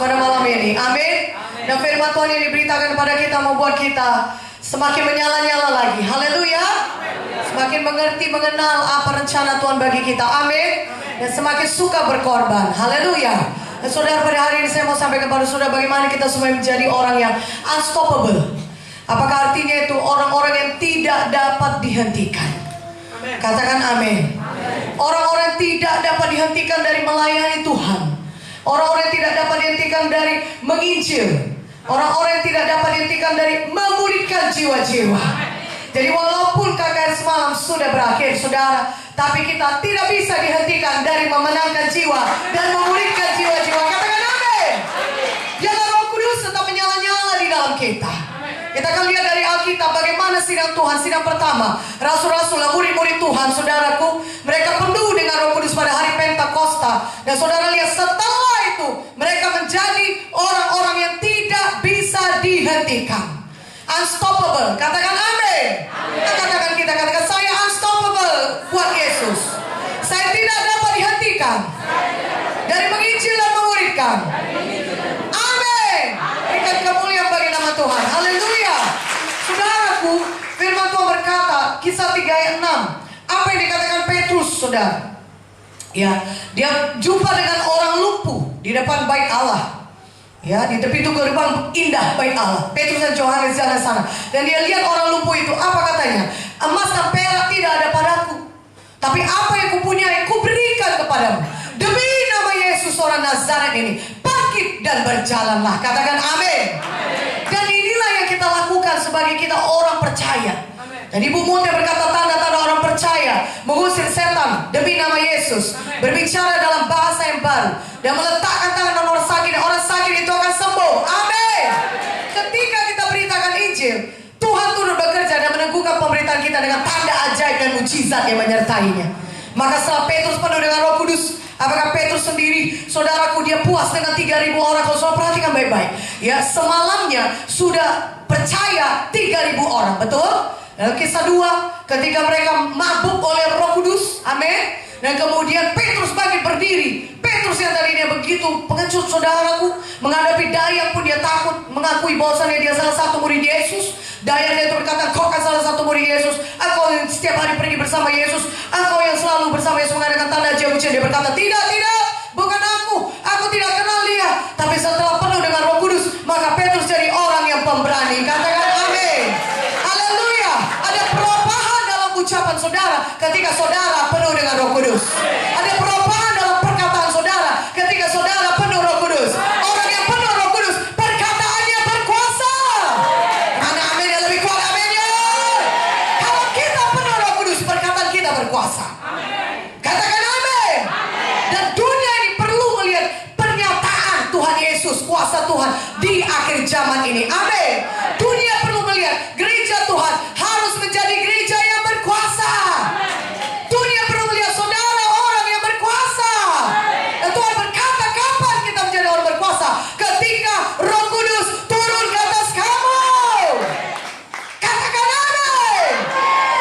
pada malam ini. Amin. Dan firman Tuhan yang diberitakan kepada kita membuat kita semakin menyala-nyala lagi. Haleluya. Semakin mengerti, mengenal apa rencana Tuhan bagi kita. Amin. Dan semakin suka berkorban. Haleluya. Dan saudara, pada hari ini saya mau sampaikan kepada saudara bagaimana kita semua menjadi orang yang unstoppable. Apakah artinya itu orang-orang yang tidak dapat dihentikan? Katakan amin. Orang-orang yang tidak dapat dihentikan dari melayani Tuhan. Orang-orang yang tidak dapat dihentikan dari menginjil. Orang-orang yang tidak dapat dihentikan dari memulihkan jiwa-jiwa. Jadi walaupun KKR semalam sudah berakhir saudara, tapi kita tidak bisa dihentikan dari memenangkan jiwa dan memulihkan jiwa-jiwa. Katakan amin. Biarlah Roh Kudus tetap menyala-nyala di dalam kita. Kita akan lihat dari Alkitab bagaimana sidang Tuhan. Sidang pertama, rasul-rasul, murid-murid Tuhan, saudaraku, mereka penuh dengan Roh Kudus pada hari Pentakosta. Dan saudara lihat setelah itu mereka menjadi orang-orang yang tidak bisa dihentikan. Unstoppable. Katakan amin. Katakan kita, katakan saya unstoppable buat Yesus. Saya tidak dapat dihentikan dari menginjil dan memuridkan. Amin. Berikan kemuliaan bagi nama Tuhan. Haleluya. Saudaraku, firman Tuhan berkata, Kisah 3 ayat 6. Apa yang dikatakan Petrus, saudara? Ya, dia jumpa dengan orang lumpuh di depan bait Allah. Ya, di tepi itu gerbang indah bait Allah. Petrus dan Yohanes jalan sana. Dan dia lihat orang lumpuh itu. Apa katanya? Emas dan perak tidak ada padaku, tapi apa yang kupunyai kuberikan kepadamu. Demi nama Yesus orang Nazaret ini, bangkit dan berjalanlah. Katakan amin. Dan inilah yang kita lakukan sebagai kita orang percaya. Dan Ibu Munte berkata tanda-tanda orang percaya mengusir setan demi nama Yesus, berbicara dalam bahasa yang baru, dan meletakkan tangan on orang sakit, dan orang sakit itu akan sembuh. Amin. Ketika kita beritakan Injil, Tuhan turut bekerja dan meneguhkan pemberitaan kita dengan tanda ajaib dan mujizat yang menyertainya. Maka setelah Petrus penuh dengan Roh Kudus, apakah Petrus sendiri, saudaraku, dia puas dengan 3.000 orang? Kalau saudara perhatikan baik-baik, ya, semalamnya sudah percaya 3.000 orang, betul? Dalam Kisah 2, ketika mereka mabuk oleh Roh Kudus, amin. Dan kemudian Petrus bangkit berdiri. Petrus yang tadinya begitu pengecut, saudaraku, menghadapi Dayang pun dia takut, mengakui bahwasannya dia salah satu murid Yesus. Dayang dia berkata, kau kan salah satu murid Yesus, engkau yang setiap hari pergi bersama Yesus, engkau yang selalu bersama Yesus mengadakan tanda ajaib mujizat. Dia berkata, tidak, bukan aku tidak kenal dia. Tapi setelah penuh dengan Roh Kudus, maka Petrus jadi orang yang pemberani. Katakan amin. Haleluya. Ada perubahan dalam ucapan saudara ketika saudara penuh dengan Roh Kudus. Ada perubahan dalam perkataan saudara ketika saudara penuh Roh Kudus. Orang yang penuh Roh Kudus, perkataannya berkuasa. Mana amin yang lebih kuat aminnya? Kalau kita penuh Roh Kudus, perkataan kita berkuasa. Katakan amin. Dan dunia ini perlu melihat pernyataan Tuhan Yesus, kuasa Tuhan di akhir zaman ini. Amin. Dunia perlu melihat gereja Tuhan harus menjadi gereja yang berkuasa. Dunia perlu melihat saudara orang yang berkuasa. Dan Tuhan berkata, kapan kita menjadi orang berkuasa? Ketika Roh Kudus turun ke atas kamu. Katakan amin.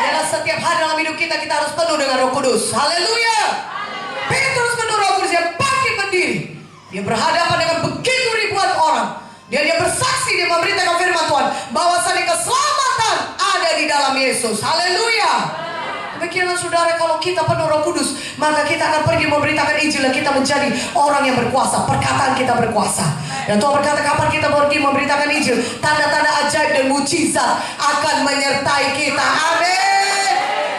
Dalam setiap hari dalam hidup kita harus penuh dengan Roh Kudus. Haleluya. Petrus penuh Roh Kudus, dia bangkit berdiri. Dia berhadapan dengan begitu ribuan orang. Dia bersaksi, dia memberitakan firman Tuhan bahwasanya keselamatan ada di dalam Yesus. Haleluya. Demikianlah saudara, kalau kita penuh Roh Kudus, maka kita akan pergi memberitakan Injil dan kita menjadi orang yang berkuasa. Perkataan kita berkuasa. Dan Tuhan berkata, kapan kita pergi memberitakan Injil, tanda-tanda ajaib dan mujizat akan menyertai kita. Amin.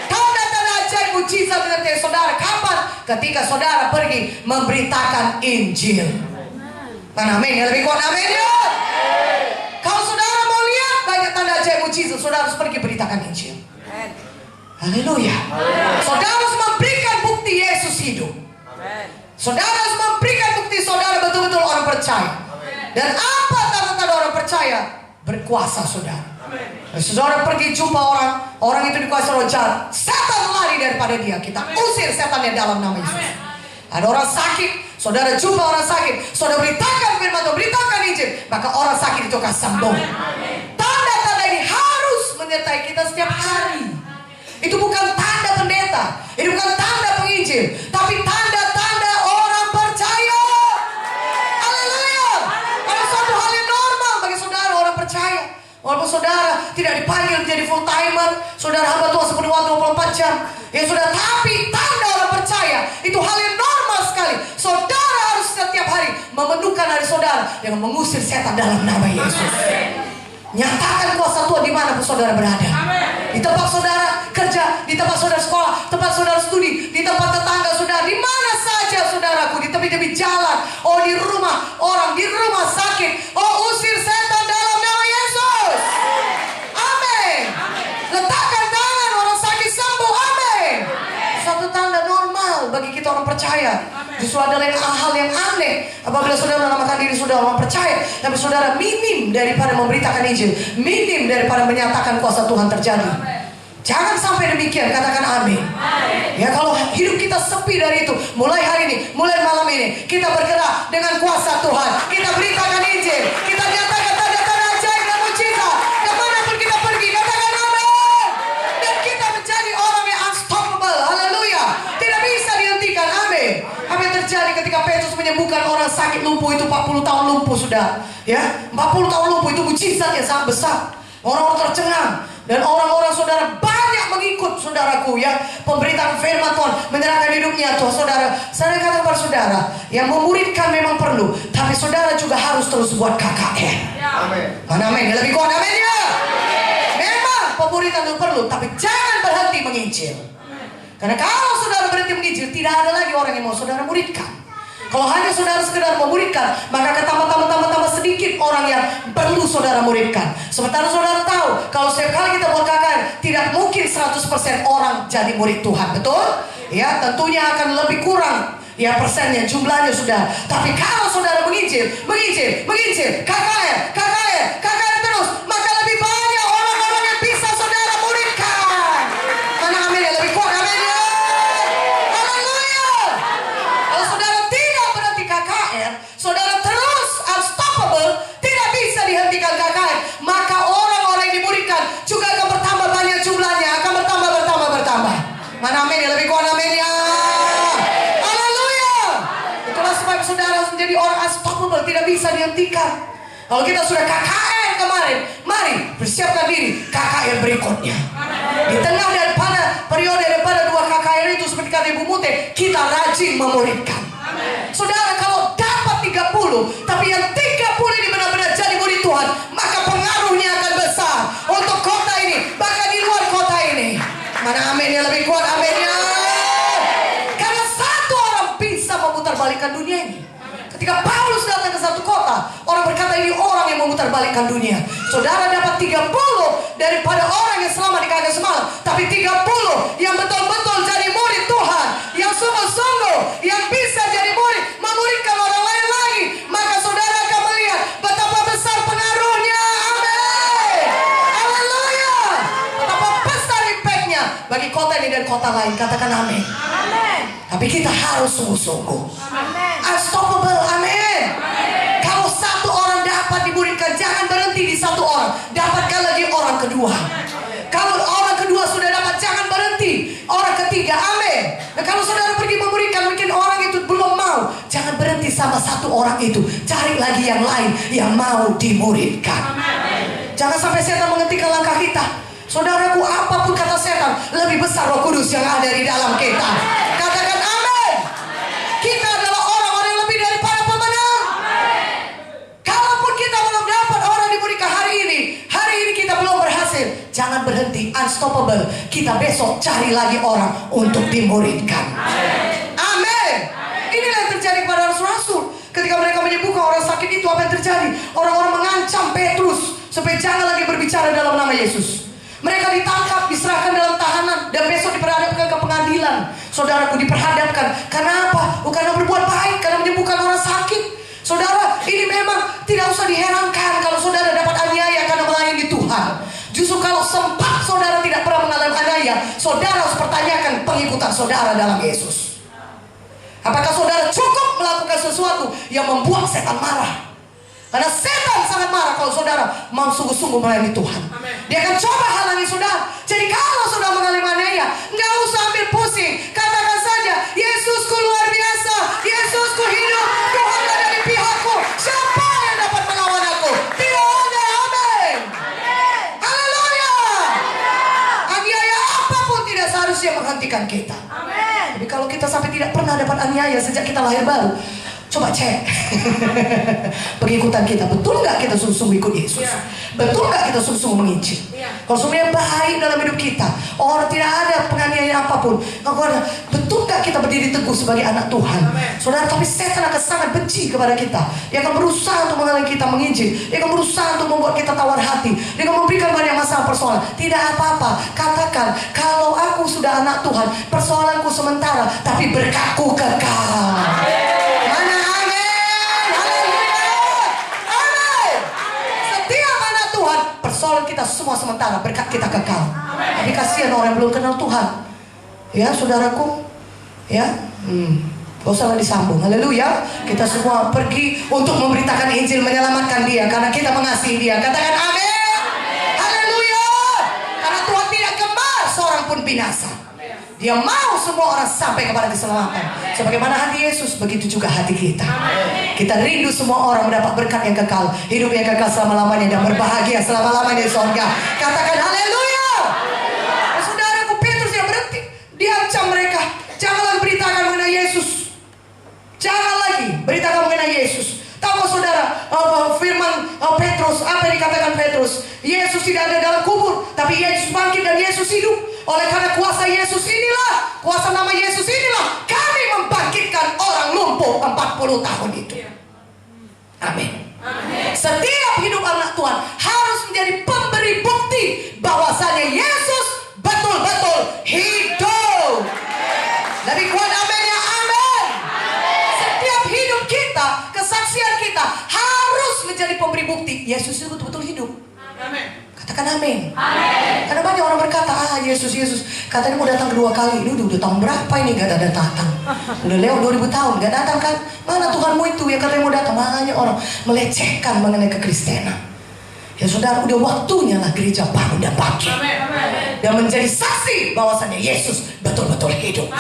Tanda-tanda ajaib mujizat menyertai saudara. Kapan? Ketika saudara pergi memberitakan Injil. Kan amin ya, lebih kuat amin ya. Kalau saudara mau lihat banyak tanda ajaib mujizat, saudara harus pergi beritakan Injil. Haleluya. Saudara harus memberikan bukti Yesus hidup. Saudara harus memberikan bukti saudara betul-betul orang percaya. Dan apa tanda-tanda orang percaya? Berkuasa saudara. Saudara pergi jumpa orang itu dikuasai roh jahat, setan lari daripada dia. Kita usir setannya dalam nama Yesus. Ada orang sakit, saudara jumpa orang sakit, saudara beritakan firman Tuhan, beritakan Injil, maka orang sakit itu akan sembuh. Tanda-tanda ini harus menyertai kita setiap hari. Itu bukan tanda pendeta, itu bukan tanda penginjil, tapi tanda-tanda orang percaya. Haleluya. percaya. Walaupun saudara tidak dipanggil menjadi full timer, saudara hamba Tuhan sepenuh waktu 24 jam, ya sudah, tapi tanda orang percaya itu hal yang normal sekali. Saudara harus setiap hari memenuhkan hari saudara dengan mengusir setan dalam nama Yesus. Nyatakan kuasa Tuhan dimanapun saudara berada. Di tempat saudara kerja, di tempat saudara sekolah, tempat saudara studi, di tempat tetangga saudara, di mana saja saudaraku, di tepi-tepi jalan, oh di rumah orang, di rumah sakit, oh usir setan dalam nama Yesus. Amin. Letakkan tangan, orang sakit sembuh. Amin. Satu tanda normal bagi kita orang percaya. Justru ada hal yang aneh apabila saudara menamakan diri saudara orang percaya, tapi saudara minim daripada memberitakan Injil, minim daripada menyatakan kuasa Tuhan terjadi. Jangan sampai demikian, katakan amin. Ya, kalau hidup kita sepi dari itu, mulai hari ini, mulai malam ini, kita bergerak dengan kuasa Tuhan. Kita beritakan Injil, kita nyatakan tanda-tanda ajaib dan mujizat kemanapun kita pergi, katakan amin. Dan kita menjadi orang yang unstoppable. Haleluya. Tidak bisa dihentikan. Amin. Apa yang terjadi ketika Petrus menyembuhkan orang sakit lumpuh itu 40 tahun lumpuh sudah, ya, 40 tahun lumpuh itu mujizat yang sangat besar. Orang-orang tercengang dan orang-orang saudara banyak mengikut saudaraku, ya, pemberitaan firman Tuhan, menyerahkan hidupnya Tuhan. Saudara, saya katakan kepada saudara, yang memuridkan memang perlu, tapi saudara juga harus terus buat KKR. Amin. Mana amin? Lebih kuat amin ya. Memang pemuridan itu perlu, tapi jangan berhenti menginjil. Karena kalau saudara berhenti menginjil, tidak ada lagi orang yang mau saudara muridkan. Kalau hanya saudara sekedar memuridkan, maka tambah sedikit orang yang perlu saudara muridkan. Sementara saudara tahu, kalau setiap kali kita buat KKR, tidak mungkin 100% orang jadi murid Tuhan, betul? Ya, tentunya akan lebih kurang, ya, persennya, jumlahnya sudah. Tapi kalau saudara menginjil, KKR terus, maka lebih banyak orang-orang yang bisa saudara muridkan. Mana amin ya? Lebih kuat amin ya? Haleluya. Kalau saudara tidak berhenti KKR, saudara terus unstoppable, tidak bisa dihentikan KKR, maka orang-orang yang dimuridkan juga akan bertambah banyak jumlahnya, akan bertambah. Mana amin ya? Lebih kuat amin ya? Haleluya. Itulah sebab saudara harus menjadi orang unstoppable, tidak bisa dihentikan. Kalau kita sudah KKR kemarin, mari persiapkan diri KKR berikutnya. Di tengah daripada periode daripada 2 KKR itu, seperti kata Ibu Mute, kita rajin memuridkan. Saudara, kalau dapat 30, tapi yang 30 ini benar-benar jadi murid Tuhan, maka pengaruhnya akan besar untuk kota ini, bahkan di luar kota ini. Mana amin ya? Lebih kuat amin ya? Karena satu orang bisa memutarbalikkan dunia ini. Ketika Paulus datang ke satu kota, orang berkata ini orang yang memutarbalikkan dunia. Saudara dapat 30 daripada orang yang selama di kagak semalam, tapi 30 yang betul-betul jadi murid Tuhan, yang sungguh-sungguh, yang bisa jadi murid, memuridkan orang lain lagi, maka saudara akan melihat betapa besar pengaruhnya. Amin. Haleluya. Betapa besar impactnya bagi kota ini dan kota lain. Katakan amin. Tapi kita harus sungguh-sungguh. Unstoppable, amin. Kalau satu orang dapat dimuridkan, jangan berhenti di satu orang, dapatkan lagi orang kedua. Kalau orang kedua sudah dapat, jangan berhenti orang ketiga, amin. Nah, kalau saudara pergi memuridkan, mungkin orang itu belum mau, jangan berhenti sama satu orang itu, cari lagi yang lain yang mau dimuridkan. Jangan sampai setan menghentikan langkah kita. Saudaraku, apapun kata setan, lebih besar Roh Kudus yang ada di dalam kita. Katakan amin. Kita adalah orang-orang yang lebih daripada pemenang. Kalaupun kita belum dapat orang dimuridkan hari ini kita belum berhasil, jangan berhenti, unstoppable. Kita besok cari lagi orang untuk dimuridkan. Amin. Inilah yang terjadi kepada rasul-rasul. Ketika mereka menyembuhkan orang sakit itu, apa yang terjadi? Orang-orang mengancam Petrus supaya jangan lagi berbicara dalam nama Yesus. Mereka ditangkap, diserahkan dalam tahanan, dan besok diperhadapkan ke pengadilan. Saudaraku, diperhadapkan. Karena apa? Bukan karena berbuat baik, karena menyembuhkan orang sakit. Saudara, ini memang tidak usah diherankan kalau saudara dapat aniaya karena melayani Tuhan. Justru kalau sempat saudara tidak pernah mengalami aniaya, saudara harus pertanyakan pengikutan saudara dalam Yesus. Apakah saudara cukup melakukan sesuatu yang membuat setan marah? Karena setan sangat marah kalau saudara mau sungguh-sungguh melayani Tuhan. Dia akan coba halangi saudara. Jadi kalau saudara mengalami aniaya, nggak usah ambil pusing. Katakan saja, Yesusku luar biasa, Yesusku hidup, Tuhan ada di pihakku. Siapa yang dapat melawan aku? Tidak ada. Amin. memulihkan kita. Tapi kalau kita sampai tidak pernah dapat aniaya sejak kita lahir baru, coba cek pengikutan kita, betul nggak kita sungguh-sungguh ikut Yesus? Betul nggak kita sungguh-sungguh menginjil? Kalau semuanya baik dalam hidup kita, orang tidak ada penganiayaan apapun, betul nggak kita berdiri teguh sebagai anak Tuhan? Saudara, tapi setan akan sangat benci kepada kita. Dia akan berusaha untuk menghalangi kita menginjil. Dia akan berusaha untuk membuat kita tawar hati. Dia akan memberikan banyak masalah persoalan. Tidak apa-apa, katakan, kalau aku sudah anak Tuhan, persoalanku sementara, tapi berkatku kekal. Mana persoalan kita semua sementara, berkat kita kekal. Tapi kasihan orang yang belum kenal Tuhan. Ya saudaraku, ya, gak usah disambung. Haleluya. Kita semua pergi untuk memberitakan Injil, menyelamatkan dia, karena kita mengasihi dia. Katakan amin. Haleluya. Karena Tuhan tidak gemar seorang pun binasa. Dia mau semua orang sampai kepada keselamatan. Sebagaimana hati Yesus, begitu juga hati kita. Kita rindu semua orang mendapat berkat yang kekal, hidup yang kekal selama-lamanya, dan berbahagia selama-lamanya di surga. Katakan haleluya. Saudaraku, Petrus yang berhenti, diancam mereka, janganlah beritakan mengenai Yesus. Jangan lagi beritakan mengenai Yesus. Tahu saudara, firman Petrus, apa yang dikatakan Petrus? Yesus tidak ada dalam kubur, tapi Yesus bangkit dan Yesus hidup. Oleh karena kuasa Yesus inilah, kuasa nama Yesus inilah, kami membangkitkan orang lumpuh 40 tahun itu. Amin. Setiap hidup anak Tuhan harus menjadi pemberi bukti bahwasanya Yesus betul-betul hidup. Lebih kuat aminnya, amin. Setiap hidup kita, kesaksian kita harus menjadi pemberi bukti Yesus itu betul-betul hidup. Amin. Katakan amin. Karena banyak orang berkata, Yesus katanya mau datang kedua kali. Ini udah tahun berapa ini gak ada datang? Udah lewat 2000 tahun gak datang kan? Mana Tuhanmu itu yang katanya mau datang? Banyak orang melecehkan mengenai kekristenan. Ya saudara, udah waktunya lah gereja bangun dan bangkit dan menjadi saksi bahwasannya Yesus betul-betul hidup.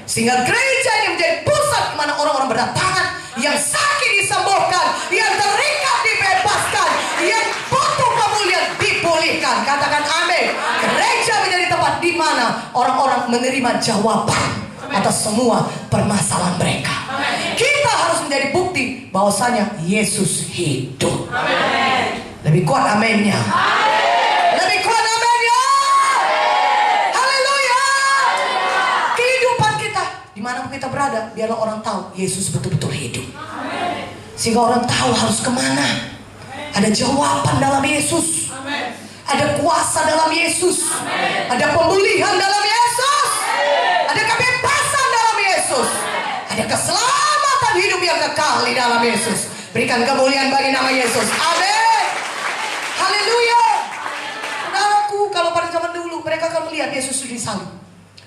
Sehingga gereja ini menjadi pusat di mana orang-orang berdatangan, yang sakit disembuhkan, yang terikat dibebaskan, yang butuh pemulihan dipulihkan. Katakan amin. Gereja menjadi tempat di mana orang-orang menerima jawaban atas semua permasalahan mereka. Kita harus menjadi bukti bahwasanya Yesus hidup. Lebih kuat aminnya. Lebih kuat aminnya. Haleluya. Kehidupan kita dimanapun kita berada, biarlah orang tahu Yesus betul-betul hidup. Sehingga orang tahu harus kemana. Ada jawaban dalam Yesus. Ada kuasa dalam Yesus. Ada pemulihan dalam Yesus. Ada kebebasan dalam Yesus. Ada keselamatan hidup yang kekal di dalam Yesus. Berikan kemuliaan bagi nama Yesus. Amin. Haleluya. Saudaraku, kalau pada zaman dulu mereka akan melihat Yesus disalib.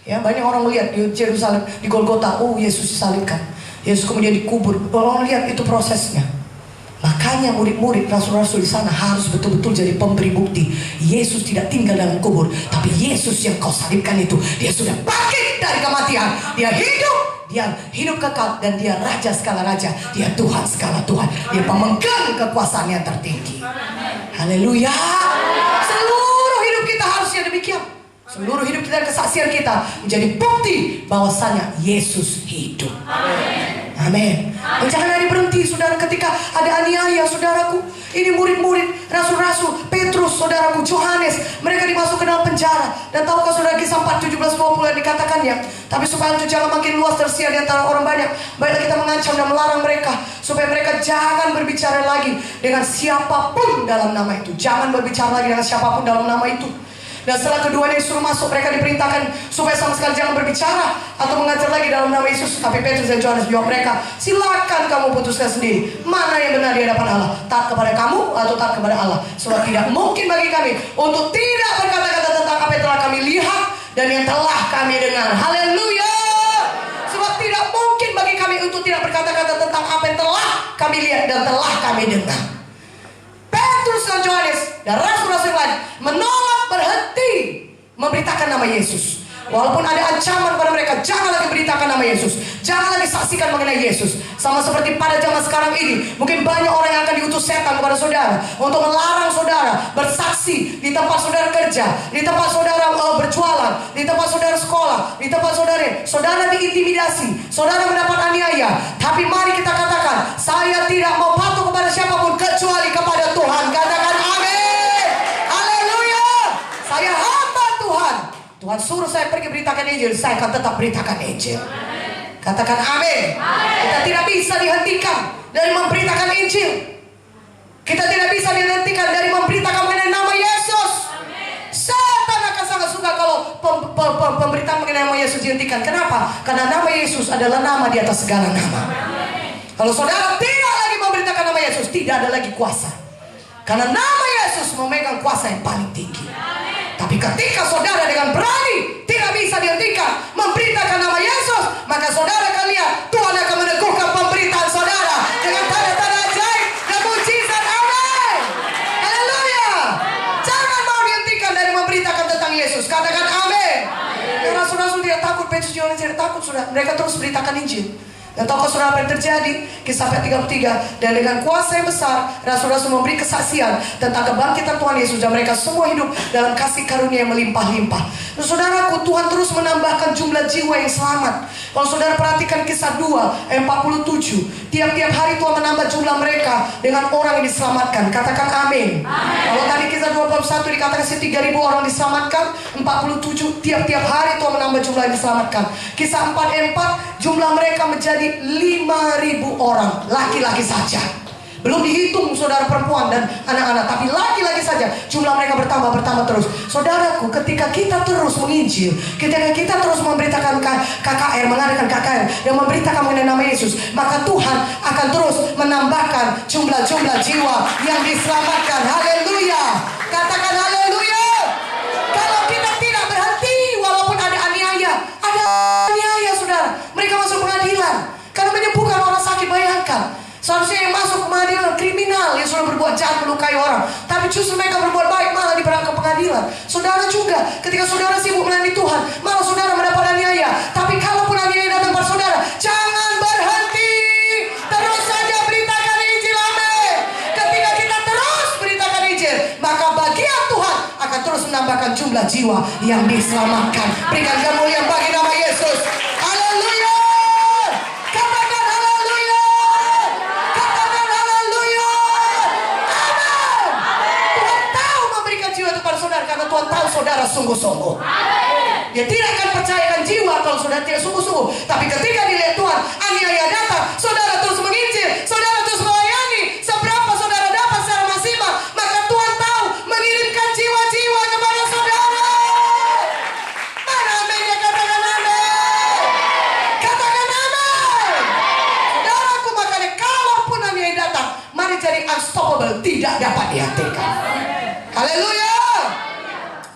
Ya, banyak orang melihat di Yerusalem, di Golgota, oh Yesus disalibkan. Yesus kemudian dikubur. Orang lihat itu prosesnya. Makanya murid-murid rasul-rasul di sana harus betul-betul jadi pemberi bukti. Yesus tidak tinggal dalam kubur, tapi Yesus yang kau salibkan itu, dia sudah bangkit dari kematian. Dia hidup kekal, dan dia raja segala raja. Dia Tuhan segala Tuhan. Dia pemegang kekuasaan yang tertinggi. Haleluya. Seluruh hidup kita harusnya demikian. Seluruh hidup kita dan kesaksian kita menjadi bukti bahwasanya Yesus hidup. Amin. Jangan hari berhenti, saudara, ketika ada aniaya, saudaraku. Ini murid-murid, rasul-rasul, Petrus, saudaraku, Yohanes, mereka dimasukkan dalam penjara. Dan tahukah saudara, Kisah 4, 17-20 yang dikatakannya. Tapi supaya itu jangan makin luas tersiar di antara orang banyak, baiklah kita mengancam dan melarang mereka, supaya mereka jangan berbicara lagi dengan siapapun dalam nama itu. Jangan berbicara lagi dengan siapapun dalam nama itu. Dan setelah keduanya disuruh masuk, mereka diperintahkan supaya sama sekali jangan berbicara atau mengajar lagi dalam nama Yesus. Tapi Petrus dan Yohanes jawab mereka, silakan kamu putuskan sendiri mana yang benar di hadapan Allah, taat kepada kamu atau taat kepada Allah. Sebab tidak mungkin bagi kami untuk tidak berkata-kata tentang apa yang telah kami lihat dan yang telah kami dengar. Haleluya. Sebab tidak mungkin bagi kami untuk tidak berkata-kata tentang apa yang telah kami lihat dan telah kami dengar. Petrus dan Yohanes dan rasul-rasul lain menolak berhenti memberitakan nama Yesus. Walaupun ada ancaman pada mereka, jangan lagi beritakan nama Yesus, jangan lagi saksikan mengenai Yesus. Sama seperti pada zaman sekarang ini, mungkin banyak orang yang akan diutus setan kepada saudara untuk melarang saudara bersaksi di tempat saudara kerja, bekerja, di tempat saudara berjualan, di tempat saudara sekolah, di tempat saudara diintimidasi, saudara mendapat aniaya. Tapi mari kita katakan, saya tidak mau patuh kepada siapapun kecuali kepada Tuhan. Katakan amin. Haleluya. Saya hamba Tuhan. Tuhan suruh saya pergi beritakan Injil, saya akan tetap beritakan Injil. Katakan amin. Kita tidak bisa dihentikan dari memberitakan Injil. Kita tidak bisa dihentikan dari memberitakan mengenai nama Yesus. Satan akan sangat suka kalau pemberitaan mengenai nama Yesus dihentikan. Kenapa? Karena nama Yesus adalah nama di atas segala nama. Kalau saudara tidak lagi memberitakan nama Yesus, tidak ada lagi kuasa. Karena nama Yesus memegang kuasa yang paling tinggi. Tapi ketika saudara dengan berani tidak bisa dihentikan memberitakan nama Yesus, maka saudara akan lihat Tuhan akan meneguhkan pemberitaan saudara dengan tanda-tanda ajaib dan mujizat. Amin. Haleluya. Jangan mau dihentikan dari memberitakan tentang Yesus. Katakan amin. Karena saudara tidak takut, Petrus Yohanes tidak takut, sudah mereka terus beritakan Injil. Dan tahukah saudara apa yang terjadi? Kisah 33. Dan dengan kuasa yang besar, rasul-rasul memberi kesaksian tentang kebangkitan Tuhan Yesus, dan mereka semua hidup dalam kasih karunia yang melimpah-limpah. Dan saudaraku, Tuhan terus menambahkan jumlah jiwa yang selamat. Kalau saudara perhatikan kisah 2 ayat 47, tiap-tiap hari Tuhan menambah jumlah mereka dengan orang yang diselamatkan. Katakan amin. Kalau tadi kisah 21 dikatakan 3.000 orang diselamatkan, 47 tiap-tiap hari Tuhan menambah jumlah yang diselamatkan. Kisah 4 ayat 4, jumlah mereka menjadi 5.000 orang, laki-laki saja. Belum dihitung saudara perempuan dan anak-anak, tapi laki-laki saja. Jumlah mereka bertambah terus. Saudaraku, ketika kita terus menginjil, ketika kita terus memberitakan KKR, mengadakan KKR yang memberitakan mengenai nama Yesus, maka Tuhan akan terus menambahkan jumlah-jumlah jiwa yang diselamatkan. Haleluya. Katakan haleluya. Kalau kita tidak berhenti, walaupun ada aniaya saudara, mereka masuk pengadilan karena menyembuhkan orang sakit. Bayangkan, seharusnya yang masuk pengadilan kriminal yang sudah berbuat jahat, melukai orang, tapi justru mereka berbuat baik malah dibawa ke pengadilan. Saudara juga, ketika saudara sibuk melayani Tuhan, malah saudara mendapat aniaya. Tapi kalaupun aniaya datang pada saudara, jangan berhenti, terus saja beritakan Injil. Amin. Ketika kita terus beritakan Injil, maka bagian Tuhan akan terus menambahkan jumlah jiwa yang diselamatkan. Berikan kemuliaan bagi nama Yesus. Haleluya. Katakan haleluya. Katakan haleluya. Amin. Tuhan tahu memberikan jiwa itu pada saudara karena Tuhan tahu saudara sungguh-sungguh. Dia tidak akan percayakan jiwa kalau saudara tidak sungguh-sungguh. Tapi ketika dilihat Tuhan, aniaya datang, saudara terus menginjil, saudara terus melayani. Seberapa saudara dapat secara maksimal, maka Tuhan tahu mengirimkan jiwa-jiwa kepada saudara. Mana aminnya? Katakan amin. Katakan amin. Saudaraku, makanya kalaupun aniaya datang, mari jadi unstoppable, tidak dapat dihentikan. Haleluya.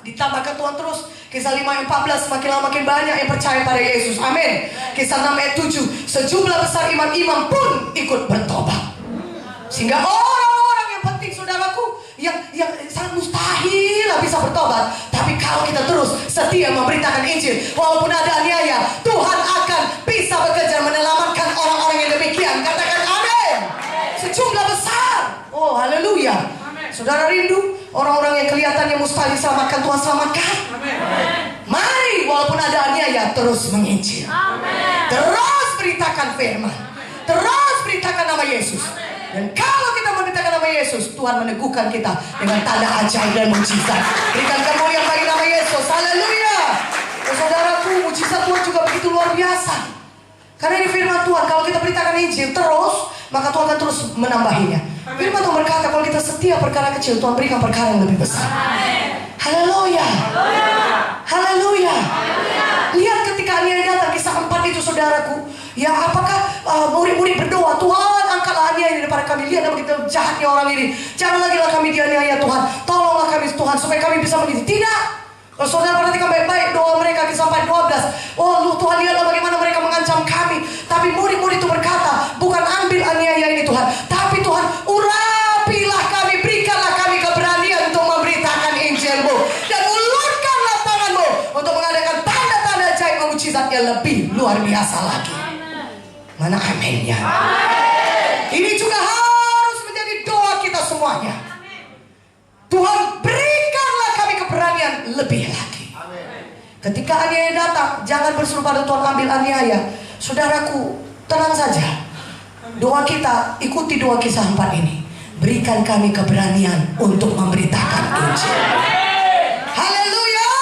Ditambahkan Tuhan terus. Kisah 5 ayat 14, semakin lama makin banyak yang percaya pada Yesus. Amin. Kisah 6 ayat 7, sejumlah besar imam-imam pun ikut bertobat. Sehingga orang-orang yang penting, saudaraku, yang sangat mustahil bisa bertobat. Tapi kalau kita terus setia memberitakan Injil, walaupun ada aniaya, Tuhan akan bisa bekerja menyelamatkan orang-orang yang demikian. Katakan amin. Sejumlah besar. Oh, haleluya. Saudara rindu orang-orang yang kelihatannya mustahil diselamatkan, Tuhan selamatkan. Mari walaupun ada aniaya terus menginjil. Terus beritakan firman. Terus beritakan nama Yesus. Dan kalau kita memberitakan nama Yesus, Tuhan meneguhkan kita dengan tanda ajaib dan mujizat. Berikan kemuliaan bagi nama Yesus. Haleluya. Saudaraku, mujizat Tuhan juga begitu luar biasa. Karena ini firman Tuhan, kalau kita beritakan Injil terus, maka Tuhan akan terus menambahinya. Firman Tuhan berkata, kalau kita setia perkara kecil, Tuhan berikan perkara yang lebih besar. Haleluya. Haleluya. Lihat ketika aniaya datang, kisah 4 itu saudaraku. Ya, apakah murid-murid berdoa, Tuhan angkatlah aniaya ini daripada kami. Lihat begitu jahatnya orang ini. Jangan lagi lah kami dianiaya Tuhan. Tolonglah kami Tuhan supaya kami bisa menjadi. Tidak. Kalau saudara perhatikan baik-baik doa mereka, kisah 4:12. Oh Tuhan, lihatlah bagaimana mereka mengancam kami. Tapi murid-murid itu berkata, bukan ambil aniaya ini Tuhan, tapi Tuhan urapilah kami, berikanlah kami keberanian untuk memberitakan Injil-Mu, dan ulurkanlah tangan-Mu untuk mengadakan tanda-tanda ajaib mujizat yang lebih luar biasa lagi. Mana aminnya? Ini juga harus menjadi doa kita semuanya. Tuhan, berikanlah kami keberanian lebih lagi. Ketika aniaya datang, jangan berseru pada Tuhan ambil aniaya. Saudaraku, tenang saja. Doa kita, ikuti doa Kisah 4 ini. Berikan kami keberanian untuk memberitakan Injil. Haleluya.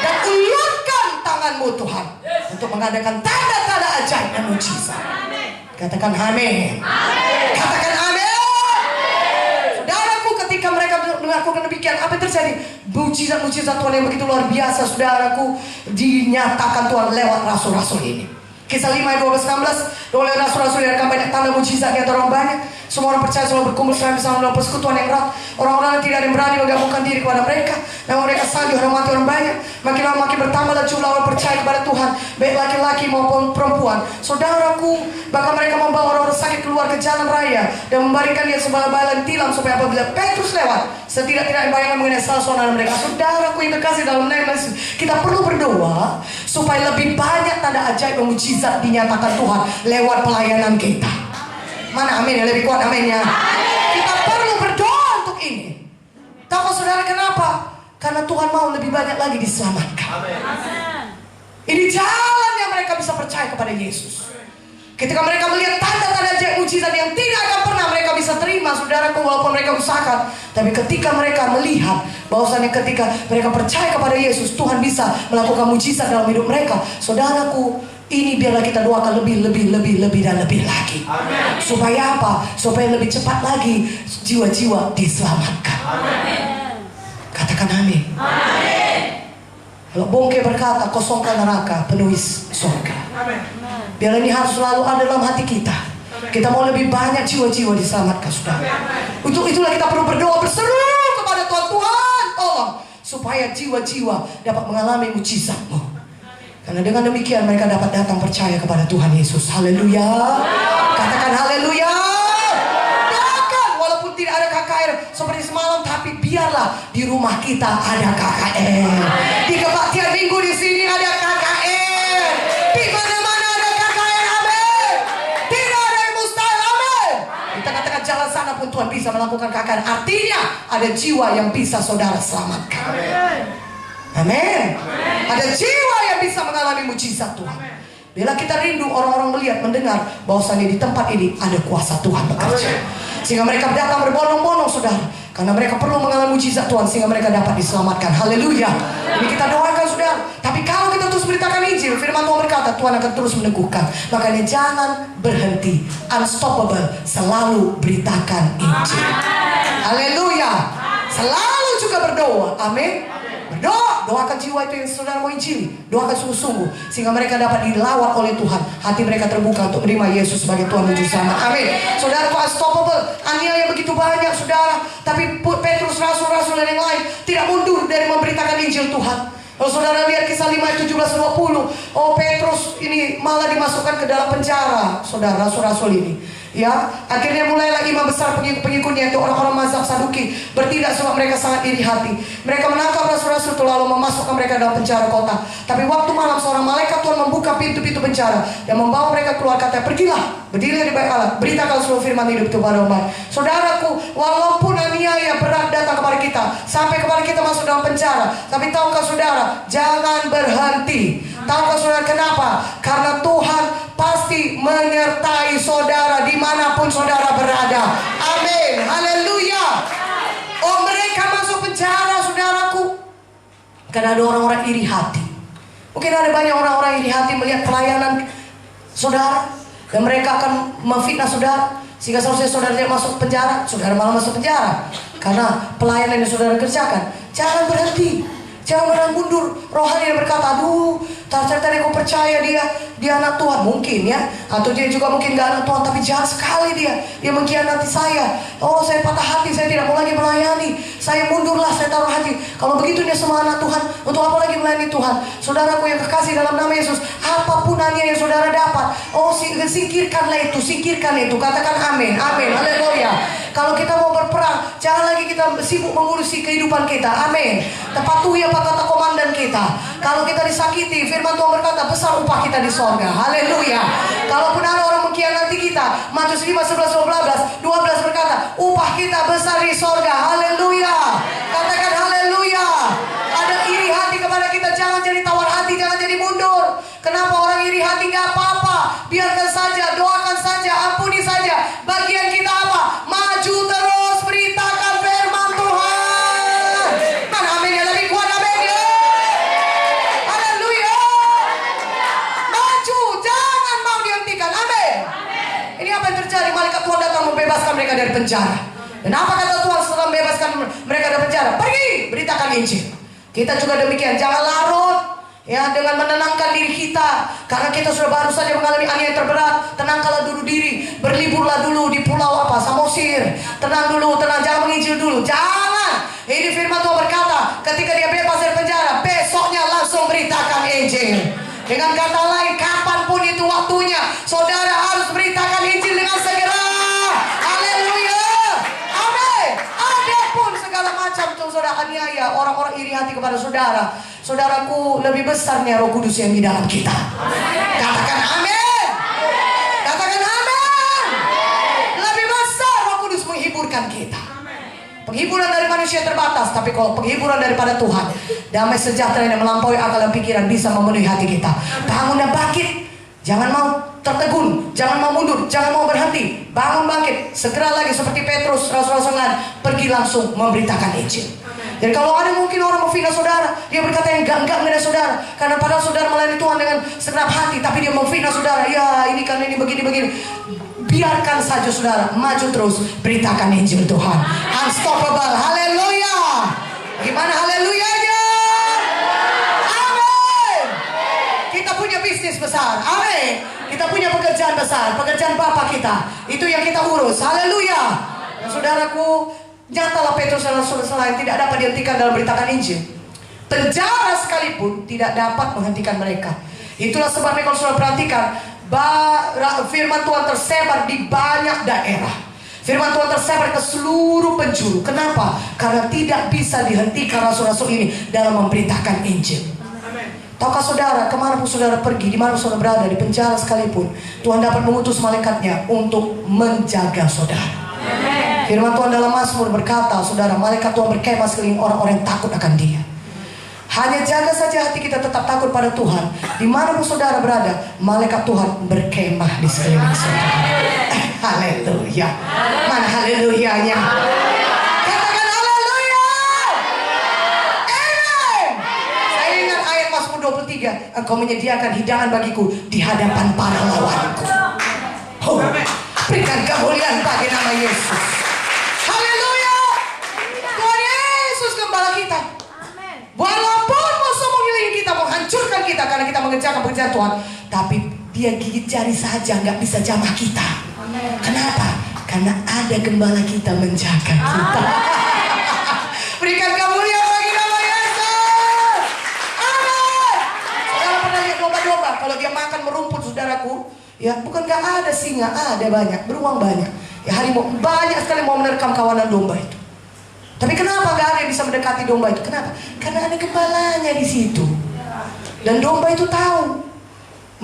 Dan ulurkan tanganmu Tuhan untuk mengadakan tanda-tanda ajaib dan mujizat. Katakan amin. Katakan amin. Saudaraku, ketika mereka melakukan demikian, apa yang terjadi? Mujizat-mujizat Tuhan yang begitu luar biasa, saudaraku, dinyatakan Tuhan lewat rasul-rasul ini. Kisah 5 ayat 12-16, oleh rasul-rasul yang akan banyak tanda mujizat di antara orang banyak. Semua orang percaya selalu berkumpul bersama dalam persekutuan yang erat. Orang-orang yang tidak ada yang berani menggabungkan diri kepada mereka. Namun mereka sangat dihormati orang banyak. Makin lama makin bertambahlah jumlah orang percaya kepada Tuhan, baik laki-laki maupun perempuan. Saudaraku, bahkan mereka membawa orang-orang sakit keluar ke jalan raya dan membaringkan dia sebala-bala tilam, supaya apabila Petrus lewat, setidak-tidaknya bayangkan mengenai salah saudara mereka. Saudaraku yang terkasih dalam nama Yesus, kita perlu berdoa supaya lebih banyak tanda ajaib dan mujizat dinyatakan Tuhan lewat pelayanan kita. Mana amin yang lebih kuat aminnya? Kita perlu berdoa untuk ini. Tahu saudara kenapa? Karena Tuhan mau lebih banyak lagi diselamatkan. Ini jalan yang mereka bisa percaya kepada Yesus. Ketika mereka melihat tanda-tanda ajaib mujizat yang tidak akan pernah mereka bisa terima, saudaraku, walaupun mereka usahakan. Tapi ketika mereka melihat bahwasanya ketika mereka percaya kepada Yesus, Tuhan bisa melakukan mujizat dalam hidup mereka. Saudaraku, ini biarlah kita doakan lebih dan lebih lagi. Amen. Supaya apa? Supaya lebih cepat lagi jiwa-jiwa diselamatkan. Amen. Katakan amin. Amin. Kalau Bongke berkata, kosongkan neraka, penuhi surga. Amen. Biarlah ini harus selalu ada dalam hati kita. Amen. Kita mau lebih banyak jiwa-jiwa diselamatkan, saudara. Untuk itulah kita perlu berdoa, berseru kepada Tuhan. Tuhan, tolong supaya jiwa-jiwa dapat mengalami mujizat-Mu. Karena dengan demikian mereka dapat datang percaya kepada Tuhan Yesus. Haleluya. Katakan haleluya. Doakan walaupun tidak ada KKR seperti semalam, tapi biarlah di rumah kita ada KKR. Di kebaktian minggu di sini ada KKR. Di mana-mana ada KKR. Amin. Tidak ada yang mustahil. Amin. Di tengah-tengah jalan sana pun Tuhan bisa melakukan KKR. Artinya ada jiwa yang bisa saudara selamatkan. Amin. Ada jiwa yang bisa mengalami mujizat Tuhan. Bila kita rindu orang-orang melihat, mendengar bahwasanya di tempat ini ada kuasa Tuhan bekerja. Sehingga mereka datang berbondong-bondong, saudara. Karena mereka perlu mengalami mujizat Tuhan sehingga mereka dapat diselamatkan. Haleluya. Ini kita doakan, saudara. Tapi kalau kita terus beritakan Injil, firman Tuhan berkata, Tuhan akan terus meneguhkan. Makanya jangan berhenti. Unstoppable. Selalu beritakan Injil. Haleluya. Selalu juga berdoa. Amin. Berdoa, doakan jiwa itu yang saudara mau injili. Doakan sungguh-sungguh sehingga mereka dapat dilawat oleh Tuhan. Hati mereka terbuka untuk menerima Yesus sebagai Tuhan dan Juru Selamat. Amin. Saudara, unstoppable. Aniaya begitu banyak, saudara. Tapi Petrus, rasul-rasul dan yang lain tidak mundur dari memberitakan Injil Tuhan. Kalau saudara lihat Kisah 5 ayat 17-20, oh Petrus ini malah dimasukkan ke dalam penjara, saudara, rasul-rasul ini. Ya, akhirnya mulailah imam besar pengikutnya itu orang-orang mazhab Saduki bertindak sebab mereka sangat iri hati. Mereka menangkap rasul-rasul itu lalu memasukkan mereka dalam penjara kota. Tapi waktu malam seorang malaikat Tuhan membuka pintu-pintu penjara dan membawa mereka keluar, kata, pergilah, berdirilah di bait Allah, beritakan seluruh firman hidup itu kepada umat. Saudaraku, walaupun aniaya berat datang kepada kita, sampai kepada kita masuk dalam penjara, tapi tahukah saudara, jangan berhenti. Tahukah saudara kenapa? Karena Tuhan pasti menyertai saudara dimanapun saudara berada. Amin. Haleluya. Oh, mereka masuk penjara, saudaraku, karena ada orang-orang iri hati. Mungkin ada banyak orang-orang iri hati melihat pelayanan saudara, dan mereka akan memfitnah saudara, sehingga seharusnya saudara tidak masuk penjara, saudara malah masuk penjara karena pelayanan yang saudara kerjakan. Jangan berhenti, jangan pernah mundur. Rohani yang berkata, aduh, tadi aku percaya dia anak Tuhan, mungkin ya, atau dia juga mungkin gak anak Tuhan, tapi jahat sekali dia mengkhianati saya. Oh, saya patah hati, saya tidak mau lagi melayani, saya mundurlah, saya taruh hati. Kalau begitu dia semua anak Tuhan, untuk apa lagi melayani Tuhan? Saudaraku yang kekasih dalam nama Yesus, apapun yang saudara dapat, oh singkirkanlah itu, katakan amin, amin, haleluya. Kalau kita mau berperang, jangan lagi kita sibuk mengurusi kehidupan kita, amin. Patuhi apa kata komandan kita. Kalau kita disakiti, firman Tuhan berkata, besar upah kita di sorga. Haleluya. Kalaupun ada orang mengkhianati kita, Matius 5, 11, 12 berkata, upah kita besar di sorga. Haleluya. Katakan haleluya. Ada mereka dari penjara. Dan apa kata Tuhan setelah membebaskan mereka dari penjara? Pergi, beritakan Injil. Kita juga demikian, jangan larut ya dengan menenangkan diri kita, karena kita sudah baru saja mengalami aniaya terberat. Tenangkanlah dulu diri, berliburlah dulu di pulau apa, Samosir. Tenang dulu, tenang, jangan menginjil dulu, jangan. Ini firman Tuhan berkata, ketika dia bebas dari penjara, besoknya langsung beritakan Injil. Dengan kata lain, kapanpun itu waktunya, saudara harus beritakan Injil dengan segera. Haleluya, amin. Adapun segala macam tuh saudara aniaya, orang-orang iri hati kepada saudara, saudaraku, lebih besarnya Roh Kudus yang di dalam kita. Katakan amin. Katakan amin. Lebih besar Roh Kudus menghiburkan kita. Penghiburan dari manusia terbatas, tapi kalau penghiburan daripada Tuhan, damai sejahtera yang melampaui akal dan pikiran bisa memenuhi hati kita. Bangun dan bangkit. Jangan mau tertegun, jangan mau mundur, jangan mau berhenti. Bangun bangkit, segera lagi seperti Petrus, rasul-rasul lain, pergi langsung memberitakan Injil. Jadi kalau ada mungkin orang menghina saudara, dia berkata yang enggak menghina saudara, karena padahal saudara melayani Tuhan dengan segenap hati, tapi dia menghina saudara. Ya ini kan ini begini-begini. Biarkan saja saudara, maju terus, beritakan Injil Tuhan. Unstoppable, haleluya. Gimana haleluyanya? Amin. Kita punya bisnis besar, amin. Kita punya pekerjaan besar, pekerjaan Bapa kita. Itu yang kita urus, haleluya. Dan saudaraku, nyatalah Petrus dan rasul-rasul lain tidak dapat dihentikan dalam beritakan Injil. Penjara sekalipun tidak dapat menghentikan mereka. Itulah sebabnya kalau saudara perhatikan, firman Tuhan tersebar di banyak daerah. Firman Tuhan tersebar ke seluruh penjuru. Kenapa? Karena tidak bisa dihentikan rasul-rasul ini dalam memberitakan Injil. Tahukah saudara, kemanapun saudara pergi, dimanapun saudara berada, di penjara sekalipun, Tuhan dapat mengutus malaikatnya untuk menjaga saudara. Firman Tuhan dalam Mazmur berkata, saudara, malaikat Tuhan berkemah sekeliling orang-orang yang takut akan Dia. Hanya jaga saja hati kita tetap takut pada Tuhan. Dimanapun saudara berada, malaikat Tuhan berkemah di sekeliling saudara. Haleluya. Mana haleluyanya? Katakan haleluya. Amen. Saya ingat ayat Mazmur 23. Engkau menyediakan hidangan bagiku di hadapan para lawanku. Berikan kemuliaan bagi nama Yesus. Haleluya. Tuhan Yesus gembala kita. Walaupun musuh mengelilingi kita, menghancurkan kita karena kita mengerjakan pekerjaan Tuhan, tapi dia gigit jari saja nggak bisa jamah kita. Kenapa? Karena ada gembala kita menjaga kita. Berikan kemuliaan bagi nama Yesus. Amin. Saudara pernah lihat domba-domba kalau dia makan merumput, saudaraku? Ya, bukan nggak ada singa, ada banyak, beruang banyak. Ya, harimau banyak sekali mau menerkam kawanan domba itu. Tapi kenapa gak ada yang bisa mendekati domba itu? Kenapa? Karena ada gembalanya di situ. Dan domba itu tahu.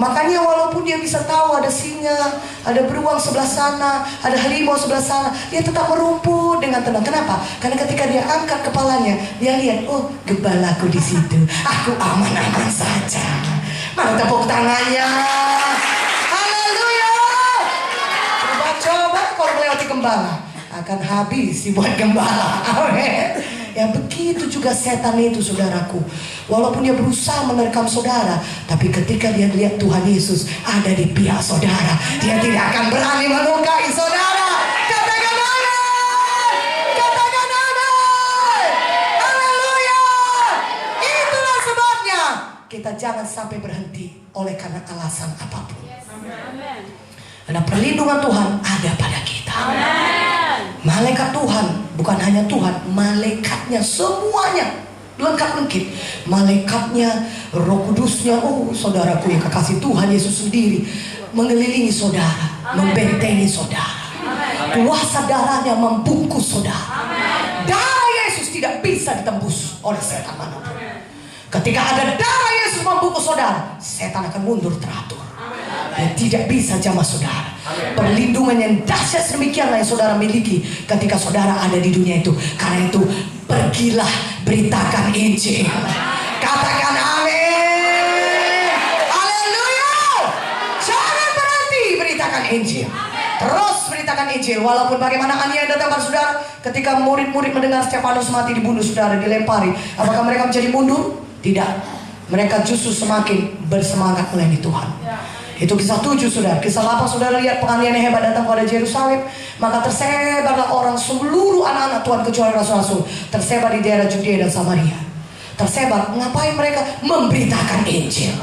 Makanya walaupun dia bisa tahu ada singa, ada beruang sebelah sana, ada harimau sebelah sana, dia tetap merumput dengan tenang. Kenapa? Karena ketika dia angkat kepalanya, dia lihat, oh, gembalaku di situ. Aku aman-aman saja. Mana tepuk tangannya? Haleluya. Coba kalau melewati gembala, akan habis dibuat gembala. Amin. Ya begitu juga setan itu, saudaraku. Walaupun dia berusaha menerkam saudara, tapi ketika dia lihat Tuhan Yesus ada di pihak saudara, dia tidak akan berani melukai saudara. Katakan amin. Katakan amin. Haleluya. Itulah sebabnya kita jangan sampai berhenti oleh karena alasan apapun. Karena perlindungan Tuhan ada pada kita. Malaikat Tuhan, bukan hanya Tuhan, malaikatnya semuanya lengkap lengkap. Malaikatnya, Roh Kudusnya, oh saudaraku yang kekasih Tuhan Yesus sendiri mengelilingi saudara, membentengi saudara. Kuasa darahnya membungkus saudara. Darah Yesus tidak bisa ditembus oleh setan manapun. Ketika ada darah Yesus membungkus saudara, setan akan mundur teratur. Dia tidak bisa jamah saudara. Perlindungan yang dahsyat sedemikianlah yang saudara miliki ketika saudara ada di dunia itu. Karena itu pergilah beritakan Injil. Katakan amin. Haleluya. Jangan berhenti beritakan Injil. Terus beritakan Injil. Walaupun bagaimana aniaya datang pada saudara, ketika murid-murid mendengar Stefanus mati dibunuh, saudara dilempari, apakah mereka menjadi mundur? Tidak. Mereka justru semakin bersemangat melayani Tuhan. Itu kisah 7 saudara. Kisah 8 saudara lihat penganiayaan yang hebat datang pada Yerusalem. Maka tersebarlah orang, seluruh anak-anak Tuhan kecuali rasul-rasul, tersebar di daerah Judea dan Samaria. Tersebar, ngapain mereka? Memberitakan Injil.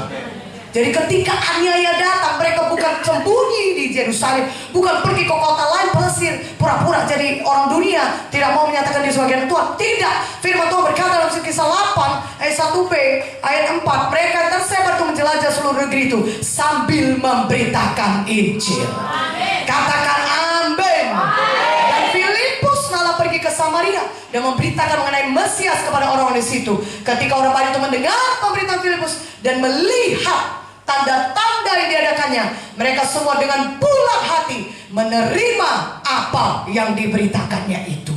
Jadi ketika aniaya datang, mereka bukan sembunyi di Yerusalem, bukan pergi ke kota lain pelesir, pura-pura jadi orang dunia, tidak mau menyatakan diri sebagai anak Tuhan. Tidak. Firman Tuhan berkata dalam kisah 8 ayat 1b ayat 4, mereka tersebar untuk menjelajah seluruh negeri itu sambil memberitakan Injil. Katakan amin. Dan Filipus malah pergi ke Samaria dan memberitakan mengenai Mesias kepada orang-orang di situ. Ketika orang banyak itu mendengar pemberitaan Filipus dan melihat tanda-tanda yang diadakannya, mereka semua dengan bulat hati menerima apa yang diberitakannya itu.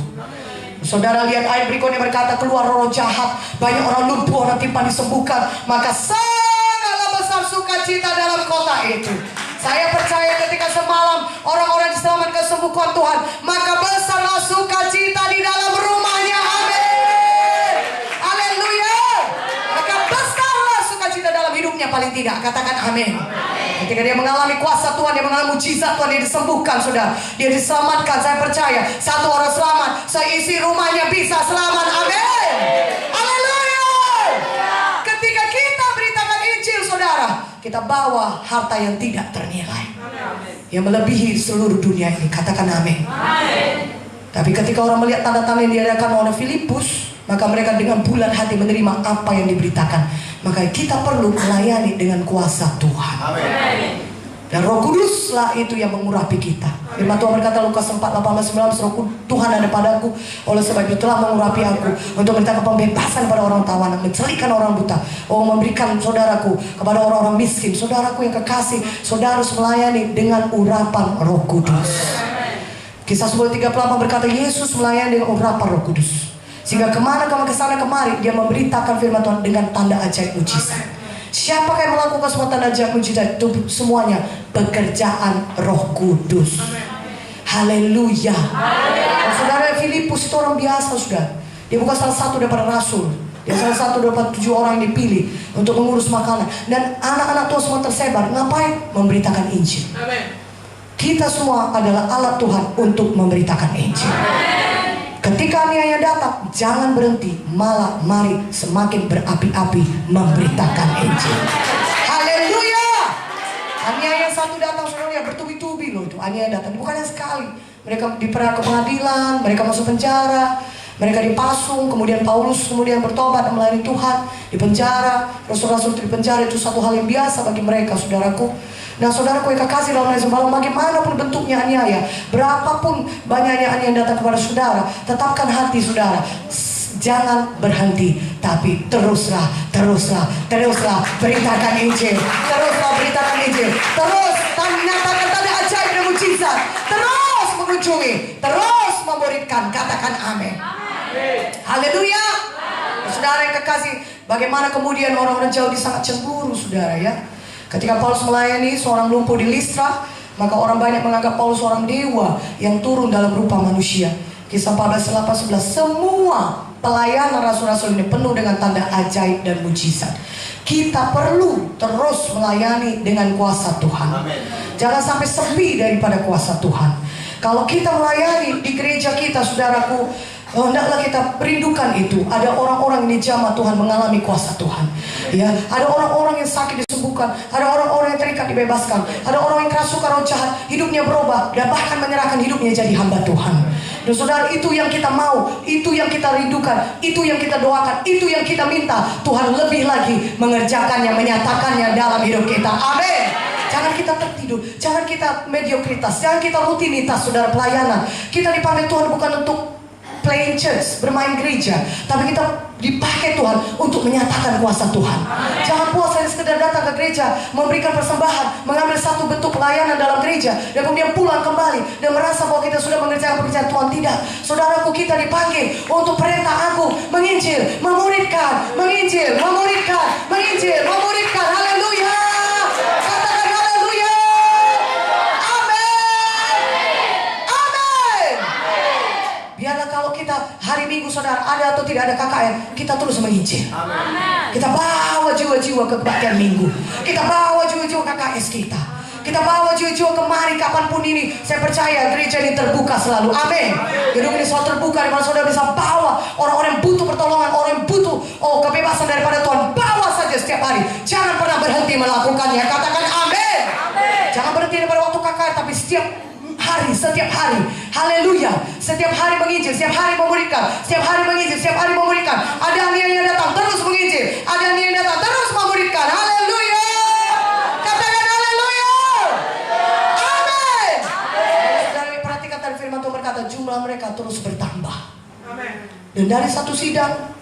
Saudara lihat ayat berikutnya berkata, keluar roh jahat, banyak orang lumpuh, orang timpang disembuhkan, maka sangatlah besar sukacita dalam kota itu. Saya percaya ketika semalam orang-orang diselamatkan sembuhkan Tuhan, maka besarlah sukacita di dalam rumahnya. Amin. Haleluya. Maka besarlah sukacita dalam hidupnya paling tidak. Katakan amin. Ketika dia mengalami kuasa Tuhan, dia mengalami mujizat Tuhan, dia disembuhkan, saudara, dia diselamatkan. Saya percaya satu orang selamat, seisi rumahnya bisa selamat. Amin. Haleluya. Ketika kita beritakan Injil, saudara, kita bawa harta yang tidak ternilai, yang melebihi seluruh dunia ini. Katakan amin. Tapi ketika orang melihat tanda-tanda yang diadakan oleh Filipus, maka mereka dengan bulat hati menerima apa yang diberitakan. Maka kita perlu melayani dengan kuasa Tuhan. Amin. Dan Roh Kuduslah itu yang mengurapi kita. Firman Tuhan berkata Lukas 4:18-19, Roh Tuhan ada padaku, oleh sebab itu telah mengurapi aku untuk memberitakan pembebasan pada orang tawanan, mencelikan orang buta, memberikan saudaraku kepada orang-orang miskin. Saudaraku yang kekasih, saudara harus melayani dengan urapan Roh Kudus. Kisah 10:38 berkata Yesus melayani dengan urapan Roh Kudus, sehingga kesana kemari dia memberitakan firman Tuhan dengan tanda ajaib mujizat. Siapa yang melakukan semua tanda ajaib mujizat itu semuanya pekerjaan Roh Kudus. Haleluya. Saudara, Filipus itu orang biasa, sudah. Dia bukan salah satu daripada rasul. Dia salah satu daripada 7 orang yang dipilih untuk mengurus makanan. Dan anak-anak Tuhan semua tersebar. Ngapain? Memberitakan Injil. Kita semua adalah alat Tuhan untuk memberitakan Injil. Ketika aniaya datang, jangan berhenti, malah mari semakin berapi-api memberitakan Injil. Haleluya. Aniaya satu datang, saudara, bertubi-tubi loh itu. Aniaya datang, bukannya sekali. Mereka diperah ke pengadilan, mereka masuk penjara, mereka dipasung, kemudian Paulus kemudian bertobat dan melayani Tuhan di penjara. Rasul-rasul di penjara itu satu hal yang biasa bagi mereka, saudaraku. Nah, saudaraku yang kekasih dalam Yesus, bagaimanapun bentuknya aniaya, berapapun banyaknya aniaya yang datang kepada saudara, tetapkan hati saudara. Jangan berhenti, tapi teruslah beritakan Injil. Teruslah beritakan Injil. Terus nyatakan tanda ajaib dan mujizat. Terus mengunjungi, terus memuridkan. Katakan amin. Haleluya. Saudara yang kekasih, bagaimana kemudian orang-orang Yahudi sangat cemburu, saudara ya. Ketika Paulus melayani seorang lumpuh di Listra, maka orang banyak menganggap Paulus seorang dewa yang turun dalam rupa manusia. Kisah 14:11, semua pelayanan rasul-rasul ini penuh dengan tanda ajaib dan mujizat. Kita perlu terus melayani dengan kuasa Tuhan. Jangan sampai sepi daripada kuasa Tuhan. Kalau kita melayani di gereja kita, saudaraku, hendaklah kita rindukan itu. Ada orang-orang di jamaah Tuhan mengalami kuasa Tuhan. Ya, ada orang-orang yang sakit disembuhkan, ada orang-orang yang terikat dibebaskan, ada orang yang kerasukan roh jahat, hidupnya berubah dan bahkan menyerahkan hidupnya jadi hamba Tuhan. Dan saudara, itu yang kita mau, itu yang kita rindukan, itu yang kita doakan, itu yang kita minta. Tuhan lebih lagi mengerjakannya, menyatakannya dalam hidup kita. Amin. Jangan kita tertidur, jangan kita mediokritas, jangan kita rutinitas, saudara, pelayanan. Kita dipanggil Tuhan bukan untuk playing church, bermain gereja, tapi kita dipakai Tuhan untuk menyatakan kuasa Tuhan. Jangan puas hanya sekedar datang ke gereja, memberikan persembahan, mengambil satu bentuk pelayanan dalam gereja, dan kemudian pulang kembali dan merasa bahwa kita sudah mengerjakan pekerjaan Tuhan. Tidak, saudaraku, kita dipanggil untuk perintah aku menginjil, memuridkan, menginjil, memuridkan, menginjil, memuridkan. Haleluya. Katakan haleluya. Biarlah kalau kita hari Minggu, saudara, ada atau tidak ada KKR, kita terus menginjil. Amin. Kita bawa jiwa-jiwa ke kebaktian minggu. Kita bawa jiwa-jiwa ke KKS kita. Kita bawa jiwa-jiwa kemari kapanpun ini. Saya percaya gereja ini terbuka selalu. Amin. Gedung ini selalu terbuka di mana saudara bisa bawa orang-orang yang butuh pertolongan, orang yang butuh kebebasan daripada Tuhan. Bawa saja setiap hari. Jangan pernah berhenti melakukannya. Katakan amin. Jangan berhenti pada waktu KKR, tapi setiap hari. Haleluya. Setiap hari menginjil, setiap hari memuridkan, setiap hari menginjil, setiap hari memuridkan. Ada yang datang terus menginjil, ada yang datang terus memuridkan. Haleluya. Katakan haleluya. Amin. Saudara perhatikan tadi firman Tuhan berkata jumlah mereka terus bertambah. Dan dari satu sidang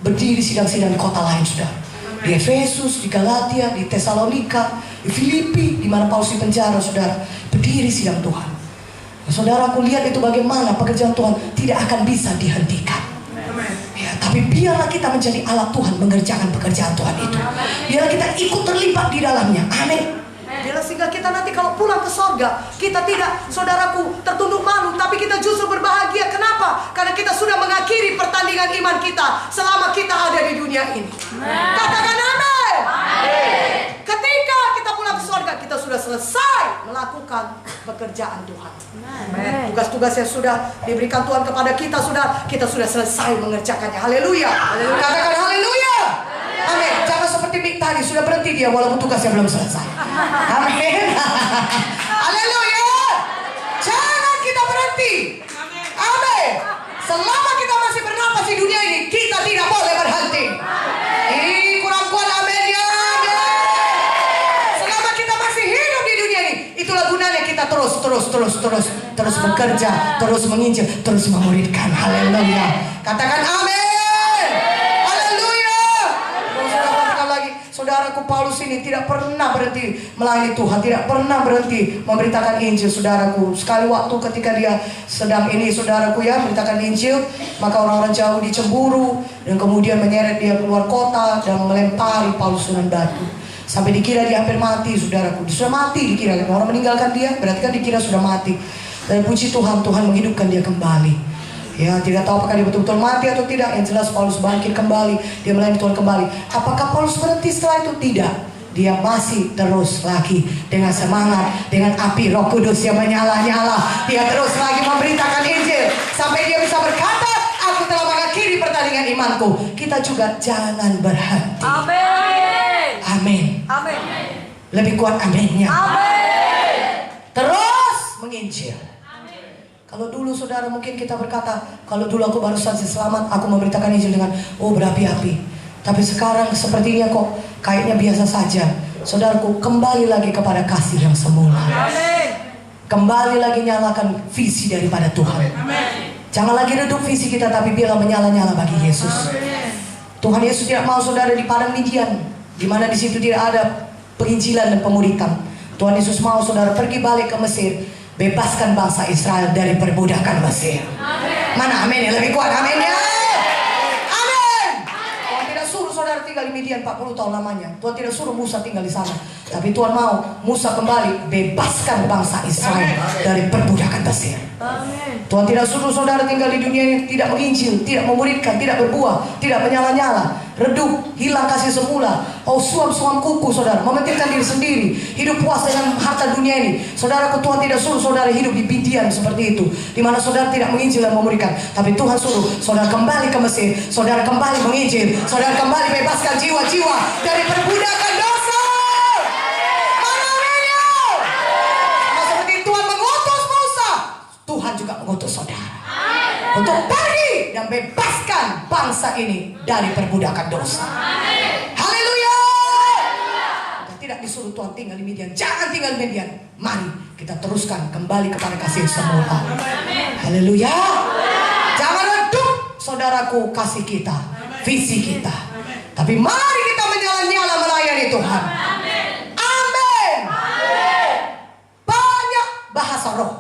berdiri sidang-sidang di kota lain, sudah. Di Efesus, di Galatia, di Tesalonika, di Filipi, di mana Paulus di penjara, saudara, berdiri sidang Tuhan. Saudara, aku lihat itu bagaimana pekerjaan Tuhan tidak akan bisa dihentikan. Ya, tapi biarlah kita menjadi alat Tuhan mengerjakan pekerjaan Tuhan itu. Biarlah kita ikut terlibat di dalamnya. Amin. Biarlah sehingga kita nanti kalau pulang ke sorga, kita tidak, saudaraku, tertunduk malu, tapi kita justru berbahagia. Kenapa? Karena kita sudah mengakhiri pertandingan iman kita selama kita ada di dunia ini. Katakan amin. Ketika kita pulang ke sorga, kita sudah selesai melakukan pekerjaan Tuhan. Tugas-tugas yang sudah diberikan Tuhan kepada kita sudah selesai mengerjakannya. Haleluya. Katakan haleluya. Amin. Jangan seperti Mik tadi sudah berhenti dia walaupun tugasnya belum selesai. Amin. Haleluya. Jangan kita berhenti. Amin. Selama kita masih bernapas di dunia ini, kita tidak boleh berhenti. Ini kurang kuat amin ya. Selama kita masih hidup di dunia ini, itulah gunanya kita terus bekerja, terus menginjil, terus memuridkan. Haleluya. Katakan amin. Saudaraku, Paulus ini tidak pernah berhenti melayani Tuhan, tidak pernah berhenti memberitakan Injil, saudaraku. Sekali waktu ketika dia sedang ini, saudaraku ya, memberitakan Injil, maka orang-orang jauh dicemburu dan kemudian menyeret dia keluar kota dan melempari Paulus dengan batu. Sampai dikira dia hampir mati, saudaraku. Dia sudah mati dikira, orang meninggalkan dia, berarti kan dikira sudah mati. Dan puji Tuhan, Tuhan menghidupkan dia kembali. Ya, tidak tahu apakah dia betul-betul mati atau tidak. Yang jelas Paulus bangkit kembali, dia melayani Tuhan kembali. Apakah Paulus berhenti setelah itu? Tidak. Dia masih terus lagi dengan semangat, dengan api Roh Kudus yang menyala-nyala. Dia terus lagi memberitakan Injil sampai dia bisa berkata, aku telah mengakhiri pertandingan imanku. Kita juga jangan berhenti. Amin. Amin. Amin. Lebih kuat aminnya. Amin. Terus menginjil. Kalau dulu saudara mungkin kita berkata, kalau dulu aku baru saja selamat, aku memberitakan Injil dengan berapi-api. Tapi sekarang sepertinya kok kayaknya biasa saja. Saudaraku, kembali lagi kepada kasih yang semula. Amin. Kembali lagi nyalakan visi daripada Tuhan. Amin. Jangan lagi redup visi kita, tapi biarlah menyala-nyala bagi Yesus. Amin. Tuhan Yesus tidak mau saudara di padang Midian, di mana di situ tidak ada penginjilan dan pemuritan. Tuhan Yesus mau saudara pergi balik ke Mesir, bebaskan bangsa Israel dari perbudakan Mesir. Amin. Mana amin ya? Lebih kuat amin ya. Amin. Tuhan tidak suruh saudara tinggal di Midian 40 tahun lamanya. Tuhan tidak suruh Musa tinggal di sana. Tapi Tuhan mau Musa kembali bebaskan bangsa Israel dari perbudakan Mesir. Amin. Tuhan tidak suruh saudara tinggal di dunia ini tidak menginjil, tidak memuridkan, tidak berbuah, tidak menyala-nyala, redup, hilang kasih semula. Suam-suam kuku saudara, mementingkan diri sendiri, hidup puas dengan harta dunia ini. Saudaraku, Tuhan tidak suruh saudara hidup di Midian seperti itu, di mana saudara tidak menginjil dan memuridkan. Tapi Tuhan suruh saudara kembali ke Mesir, saudara kembali menginjil, saudara kembali bebaskan jiwa-jiwa dari perbudakan dosa. Tuhan juga mengutus saudara untuk pergi dan bebaskan bangsa ini dari perbudakan dosa. Haleluya. Kita tidak disuruh Tuhan tinggal di Midian. Jangan tinggal di Midian. Mari kita teruskan kembali kepada kasih semula. Haleluya. Jangan redup saudaraku kasih kita, visi kita. Tapi mari kita menyala-nyala melayani Tuhan. Amin. Banyak bahasa roh,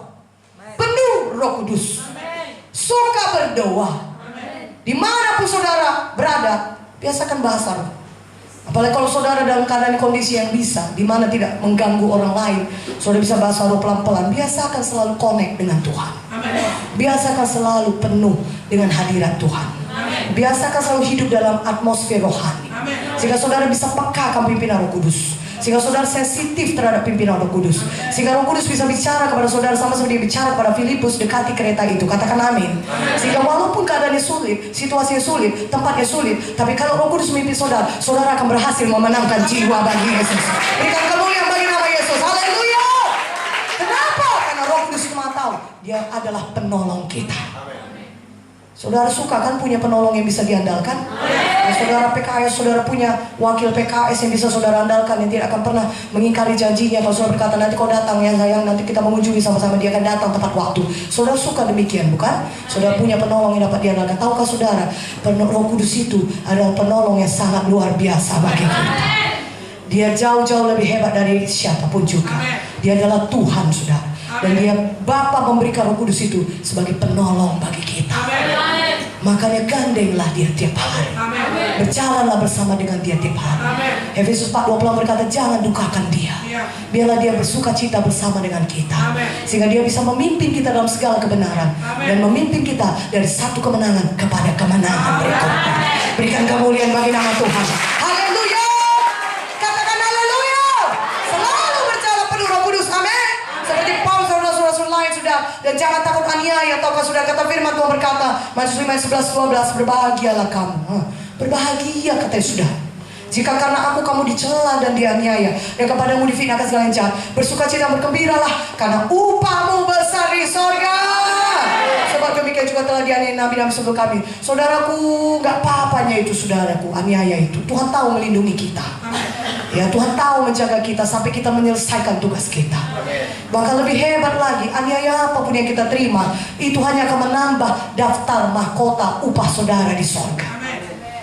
penuh Roh Kudus, suka berdoa. Dimanapun saudara berada, biasakan bahasa roh. Apalagi kalau saudara dalam keadaan kondisi yang bisa, dimana tidak mengganggu orang lain, saudara bisa bahasa roh pelan-pelan. Biasakan selalu connect dengan Tuhan. Biasakan selalu penuh dengan hadirat Tuhan. Biasakan selalu hidup dalam atmosfer rohani. Sehingga saudara bisa peka akan pimpinan Roh Kudus. Sehingga saudara sensitif terhadap pimpinan Roh Kudus. Sehingga Roh Kudus bisa bicara kepada saudara sama seperti dia bicara kepada Filipus, dekati kereta itu. Katakan amin. Sehingga walaupun keadaannya sulit, situasinya sulit, tempatnya sulit, tapi kalau Roh Kudus memimpin saudara, saudara akan berhasil memenangkan jiwa bagi Yesus. Berikan kemuliaan bagi nama Yesus. Haleluya. Kenapa? Karena Roh Kudus itu tahu dia adalah penolong kita. Saudara suka kan punya penolong yang bisa diandalkan? Saudara PKS, saudara punya wakil PKS yang bisa saudara andalkan, yang tidak akan pernah mengingkari janjinya. Kalau saudara berkata nanti kau datang ya sayang, nanti kita mengunjungi sama-sama, dia akan datang tepat waktu. Saudara suka demikian bukan? Saudara punya penolong yang dapat diandalkan. Tahukah saudara, Roh Kudus itu adalah penolong yang sangat luar biasa bagi kita. Dia jauh-jauh lebih hebat dari siapapun juga. Dia adalah Tuhan saudara. Dan dia Bapa memberikan Roh Kudus itu sebagai penolong bagi kita. Makanya gandenglah dia tiap hari. Berjalanlah bersama dengan dia tiap hari. Efesus 4:20 berkata jangan dukakan dia. Biarlah dia bersuka cita bersama dengan kita. Sehingga dia bisa memimpin kita dalam segala kebenaran. Dan memimpin kita dari satu kemenangan kepada kemenangan berikutnya. Berikan kemuliaan bagi nama Tuhan. Haleluya. Katakan haleluya. Selalu berjalan penuh Roh Kudus. Amin. Seperti Paulus rasul-rasul lain sudah. Dan jangan takut aniaya. Ataukah sudah kata firman Tuhan berkata Matius 5:11-12 berbahagialah kamu. Berbahagia katanya sudah. Jika karena aku kamu dicela dan dianiaya dan kepadamu difitnahkan segala yang jahat, bersukacita bergembiralah karena upahmu besar di sorga. Sebab demikian juga telah dianiaya nabi-nabi sebelum kami. Saudaraku, gak apa-apanya itu saudaraku, aniaya itu. Tuhan tahu melindungi kita. Ya, Tuhan tahu menjaga kita sampai kita menyelesaikan tugas kita. Bahkan lebih hebat lagi, aniaya apapun yang kita terima, itu hanya akan menambah daftar mahkota upah saudara di sorga.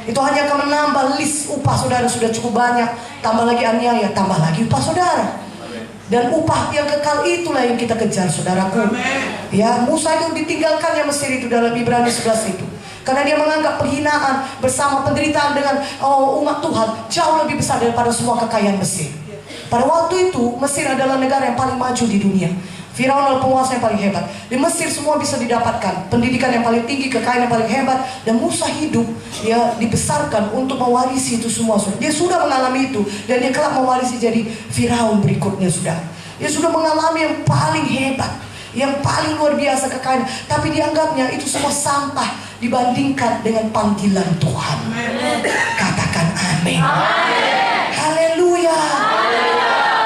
Itu hanya akan menambah list upah saudara sudah cukup banyak. Tambah lagi aniaya, tambah lagi upah saudara. Dan upah yang kekal itulah yang kita kejar saudaraku. Ya, Musa itu ditinggalkannya Mesir itu dalam Ibrani 11 itu. Karena dia menganggap penghinaan bersama penderitaan dengan umat Tuhan jauh lebih besar daripada semua kekayaan Mesir. Pada waktu itu Mesir adalah negara yang paling maju di dunia. Firaun adalah penguasa yang paling hebat. Di Mesir semua bisa didapatkan, pendidikan yang paling tinggi, kekayaan yang paling hebat. Dan Musa hidup, dia dibesarkan untuk mewarisi itu semua. Dia sudah mengalami itu, dan dia kelak mewarisi jadi Firaun berikutnya sudah. Dia sudah mengalami yang paling hebat, yang paling luar biasa kekayaan. Tapi dianggapnya itu semua sampah dibandingkan dengan panggilan Tuhan. Katakan amin. Haleluya.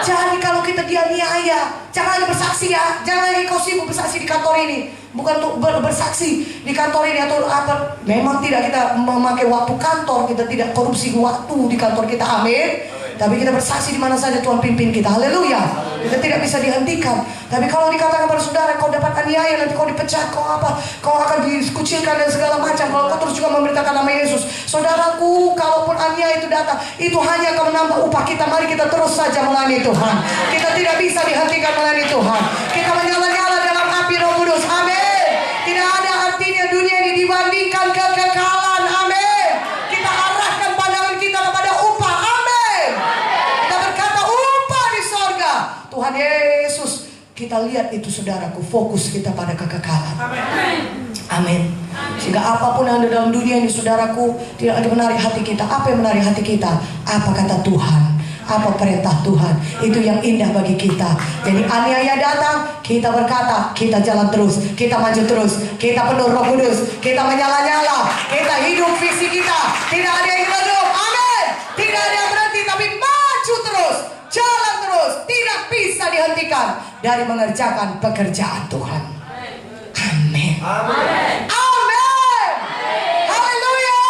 Jadi kalau kita dianiaya, jangan lagi bersaksi ya. Jangan lagi kau sibuk bersaksi di kantor ini. Bukan untuk bersaksi di kantor ini atau apa. Memang tidak kita memakai waktu kantor. Kita tidak korupsi waktu di kantor kita. Amin. Tapi kita bersaksi di mana saja Tuhan pimpin kita. Haleluya. Kita tidak bisa dihentikan. Tapi kalau dikatakan kepada saudara, kau dapat aniaya, nanti kau dipecat, kau apa, kau akan dikucilkan dan segala macam. Kalau kau terus juga memberitakan nama Yesus, saudaraku, kalaupun aniaya itu datang, itu hanya akan menambah upah kita. Mari kita terus saja melayani Tuhan. Kita tidak bisa dihentikan melayani Tuhan. Kita menyala-nyala dalam api Roh Kudus. Amin. Tidak ada artinya dunia ini dibandingkan kekekalan. Amin. Kita arahkan pandangan kita kepada upah. Amin. Kita berkata upah di sorga. Tuhan Yesus, kita lihat itu saudaraku, fokus kita pada kekekalan. Amin. Sehingga apapun yang ada dalam dunia ini saudaraku, tidak lagi menarik hati kita. Apa yang menarik hati kita? Apa kata Tuhan? Apa perintah Tuhan? Itu yang indah bagi kita. Jadi aniaya datang, kita berkata, kita jalan terus, kita maju terus, kita penuh Roh Kudus, kita menyala-nyala, kita hidup visi kita. Tidak ada yang redup. Amin. Tidak ada yang berhenti, tapi maju terus, jalan terus, tidak bisa dihentikan dari mengerjakan pekerjaan Tuhan. Amin. Amin. Amin. Haleluya.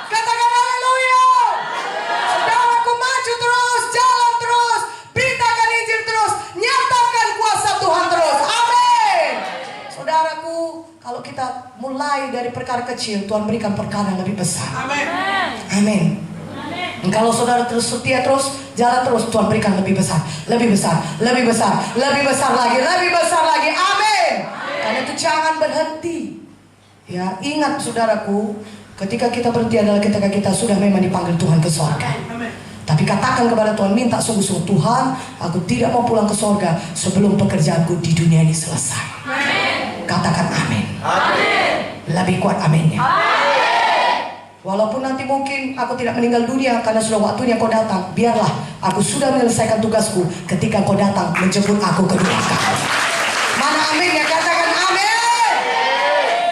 Katakan haleluya. Saudaraku, maju terus, jalan terus, beritakan Injil terus, nyatakan kuasa Tuhan terus. Amin. Saudaraku, kalau kita mulai dari perkara kecil, Tuhan berikan perkara yang lebih besar. Amin. Amin. Kalau saudara terus setia terus, jalan terus, Tuhan berikan lebih besar, lebih besar, lebih besar, lebih besar lagi, lebih besar lagi. Amin. Karena itu jangan berhenti. Ya, ingat saudaraku, ketika kita berhenti adalah ketika kita sudah memang dipanggil Tuhan ke sorga. Tapi katakan kepada Tuhan, minta sungguh-sungguh, Tuhan, aku tidak mau pulang ke sorga sebelum pekerjaanku di dunia ini selesai. Amin. Katakan amin. Amin. Lebih kuat aminnya. Amin. Walaupun nanti mungkin aku tidak meninggal dunia karena sudah waktunya kau datang, biarlah aku sudah menyelesaikan tugasku ketika kau datang menjemput aku kedua kali. Mana amin ya, katakan amin.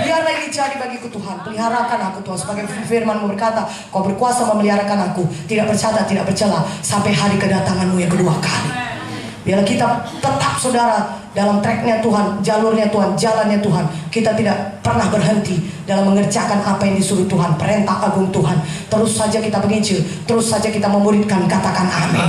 Biarlah ini jadi bagiku Tuhan. Peliharakan aku Tuhan, sebagai firman-Mu berkata, kau berkuasa memeliharakan aku, tidak bercacat, tidak bercela, sampai hari kedatangan-Mu yang kedua kali. Biarlah kita tetap saudara dalam tracknya Tuhan, jalurnya Tuhan, jalannya Tuhan. Kita tidak pernah berhenti dalam mengerjakan apa yang disuruh Tuhan, perintah agung Tuhan. Terus saja kita menginjil, terus saja kita memuridkan, katakan amin.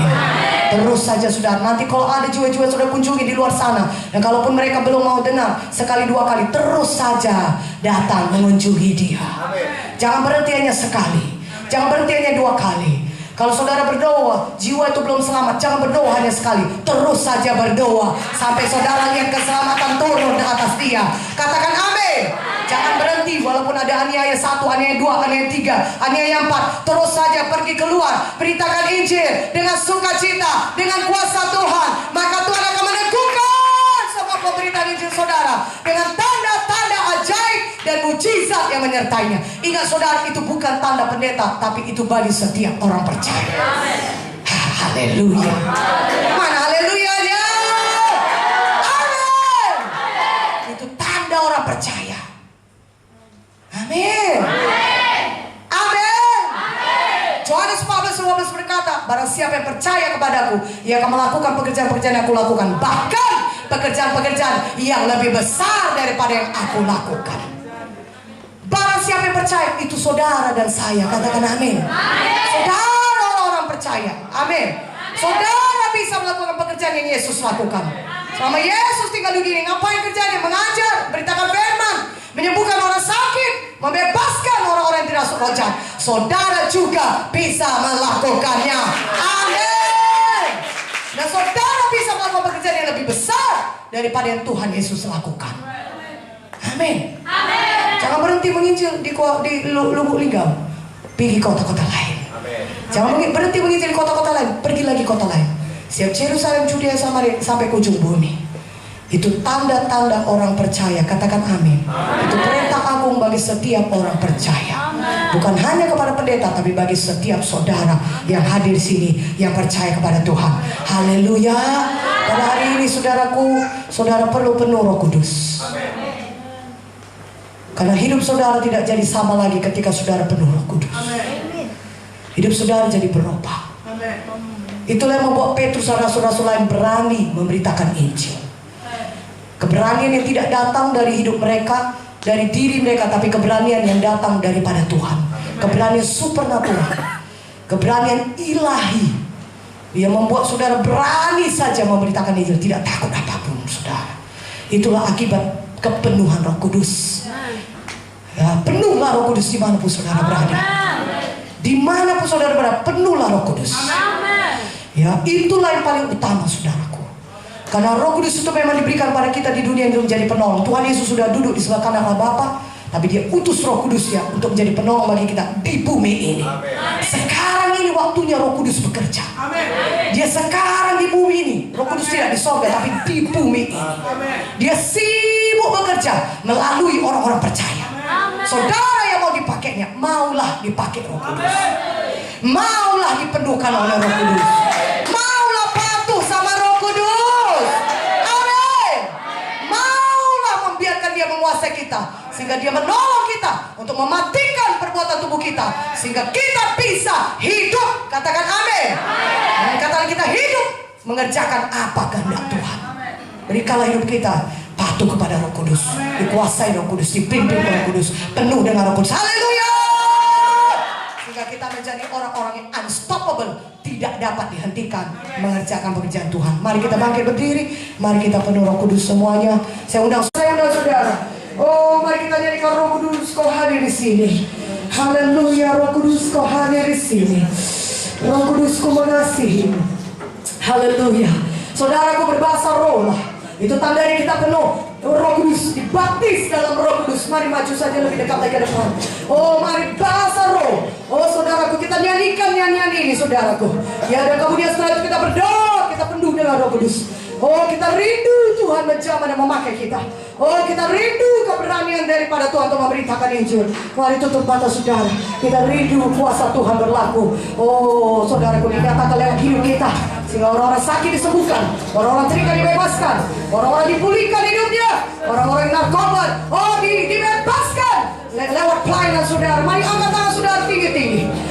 Terus saja saudara, nanti kalau ada jiwa-jiwa sudah kunjungi di luar sana, dan kalaupun mereka belum mau dengar sekali dua kali, terus saja datang mengunjungi dia. Jangan berhenti hanya sekali, jangan berhenti hanya dua kali. Kalau saudara berdoa, jiwa itu belum selamat, jangan berdoa hanya sekali, terus saja berdoa sampai saudara lihat keselamatan turun di atas dia. Katakan amin. Jangan berhenti walaupun ada aniaya 1, aniaya 2, aniaya 3, aniaya 4. Terus saja pergi keluar, beritakan Injil dengan sukacita, dengan kuasa Tuhan. Maka Tuhan akan meneguhkan semua pemberitaan Injil saudara dengan tanda-tanda ajaib dan mujizat yang menyertainya. Ingat saudara, itu bukan tanda pendeta, tapi itu bagi setiap orang percaya. Haleluya. Mana haleluyanya? Amin. Itu tanda orang percaya. Amin. Amin. Yohanes 14:15 berkata, barang siapa yang percaya kepadaku, ia akan melakukan pekerjaan-pekerjaan yang aku lakukan, bahkan pekerjaan-pekerjaan yang lebih besar daripada yang aku lakukan. Barang siapa yang percaya, itu saudara dan saya, katakan amin. Saudara orang percaya, amin. Saudara bisa melakukan pekerjaan yang Yesus lakukan. Selama Yesus tinggal di dunia, ngapain kerjanya? Mengajar, beritakan firman, menyembuhkan orang sakit, membebaskan orang-orang yang tidak roh jahat. Saudara juga bisa melakukannya. Amin. Dan saudara bisa melakukan pekerjaan yang lebih besar daripada yang Tuhan Yesus lakukan. Amin. Jangan berhenti menginjil di Lubuk Linggau, pergi kota-kota lain. Jangan berhenti menginjil di kota-kota lain, pergi lagi kota lain. Siap Yerusalem, Judea, Samaria, sampai ke ujung bumi. Itu tanda-tanda orang percaya, katakan amin. Itu perintah agung bagi setiap orang percaya. Bukan hanya kepada pendeta, tapi bagi setiap saudara yang hadir di sini yang percaya kepada Tuhan. Haleluya. Pada hari ini saudaraku, saudara perlu penuh Roh Kudus. Karena hidup saudara tidak jadi sama lagi ketika saudara penuh Roh Kudus. Hidup saudara jadi berubah. Itulah yang membuat Petrus dan rasul-rasul lain berani memberitakan Injil. Keberanian yang tidak datang dari hidup mereka, dari diri mereka, tapi keberanian yang datang daripada Tuhan. Keberanian supernatural, keberanian ilahi. Dia membuat saudara berani saja memberitakan Injil, tidak takut apapun saudara. Itulah akibat kepenuhan Roh Kudus. Ya, penuhlah Roh Kudus dimanapun saudara berada. Dimanapun saudara berada, penuhlah Roh Kudus. Ya, itulah yang paling utama saudaraku. Karena Roh Kudus itu memang diberikan pada kita di dunia untuk menjadi penolong. Tuhan Yesus sudah duduk di sebelah kanan Allah Bapa, tapi dia utus Roh Kudus ya untuk menjadi penolong bagi kita di bumi ini. Sekarang ini waktunya Roh Kudus bekerja. Dia sekarang di bumi ini. Roh Kudus tidak di sorga, tapi di bumi ini. Dia sibuk bekerja melalui orang-orang percaya. Saudara yang mau dipakainya, maulah dipakai Roh Kudus. Maulah dipenuhkan oleh Roh Kudus. Maulah patuh sama Roh Kudus. Amin. Maulah membiarkan dia menguasai kita, sehingga dia menolong kita untuk mematikan perbuatan tubuh kita, sehingga kita bisa hidup. Katakan amin. Dan katakan kita hidup mengerjakan apa kehendak Tuhan. Berikanlah hidup kita patuh kepada Roh Kudus, dikuasai Roh Kudus, dipimpin oleh Roh Kudus, penuh dengan Roh Kudus. Haleluya. Sehingga kita menjadi orang-orang yang unstoppable, tidak dapat dihentikan mengerjakan pekerjaan Tuhan. Mari kita bangkit berdiri, mari kita penuh Roh Kudus semuanya. Saya undang saudara. Oh, mari kita nyanyikan Roh Kudus, kau hadir di sini. Haleluya, Roh Kudus, kau hadir di sini. Roh Kudus, ku mengasihi. Haleluya. Saudaraku berbahasa roh lah. Itu tandanya kita penuh Roh Kudus, dibaptis dalam Roh Kudus. Mari maju saja lebih dekat lagi ke depan. Oh, mari bahasa roh. Oh, saudaraku, kita nyanyikan nyanyian ini, saudaraku. Ya, dan kemudian setelah itu kita berdoa, kita penuh dengan Roh Kudus. Oh, kita rindu Tuhan menjamah dan memakai kita. Oh, kita rindu keberanian daripada Tuhan untuk memberitakan Injil. Mari tutup mata saudara. Kita rindu kuasa Tuhan berlaku. Oh, saudaraku, dinyatakan lewat hidup kita. Sehingga orang-orang sakit disembuhkan, orang-orang terikat dibebaskan, orang-orang dipulihkan hidupnya, orang-orang yang narkoba, oh dibebaskan lewat pelayanan saudara. Mari angkat tangan saudara tinggi-tinggi.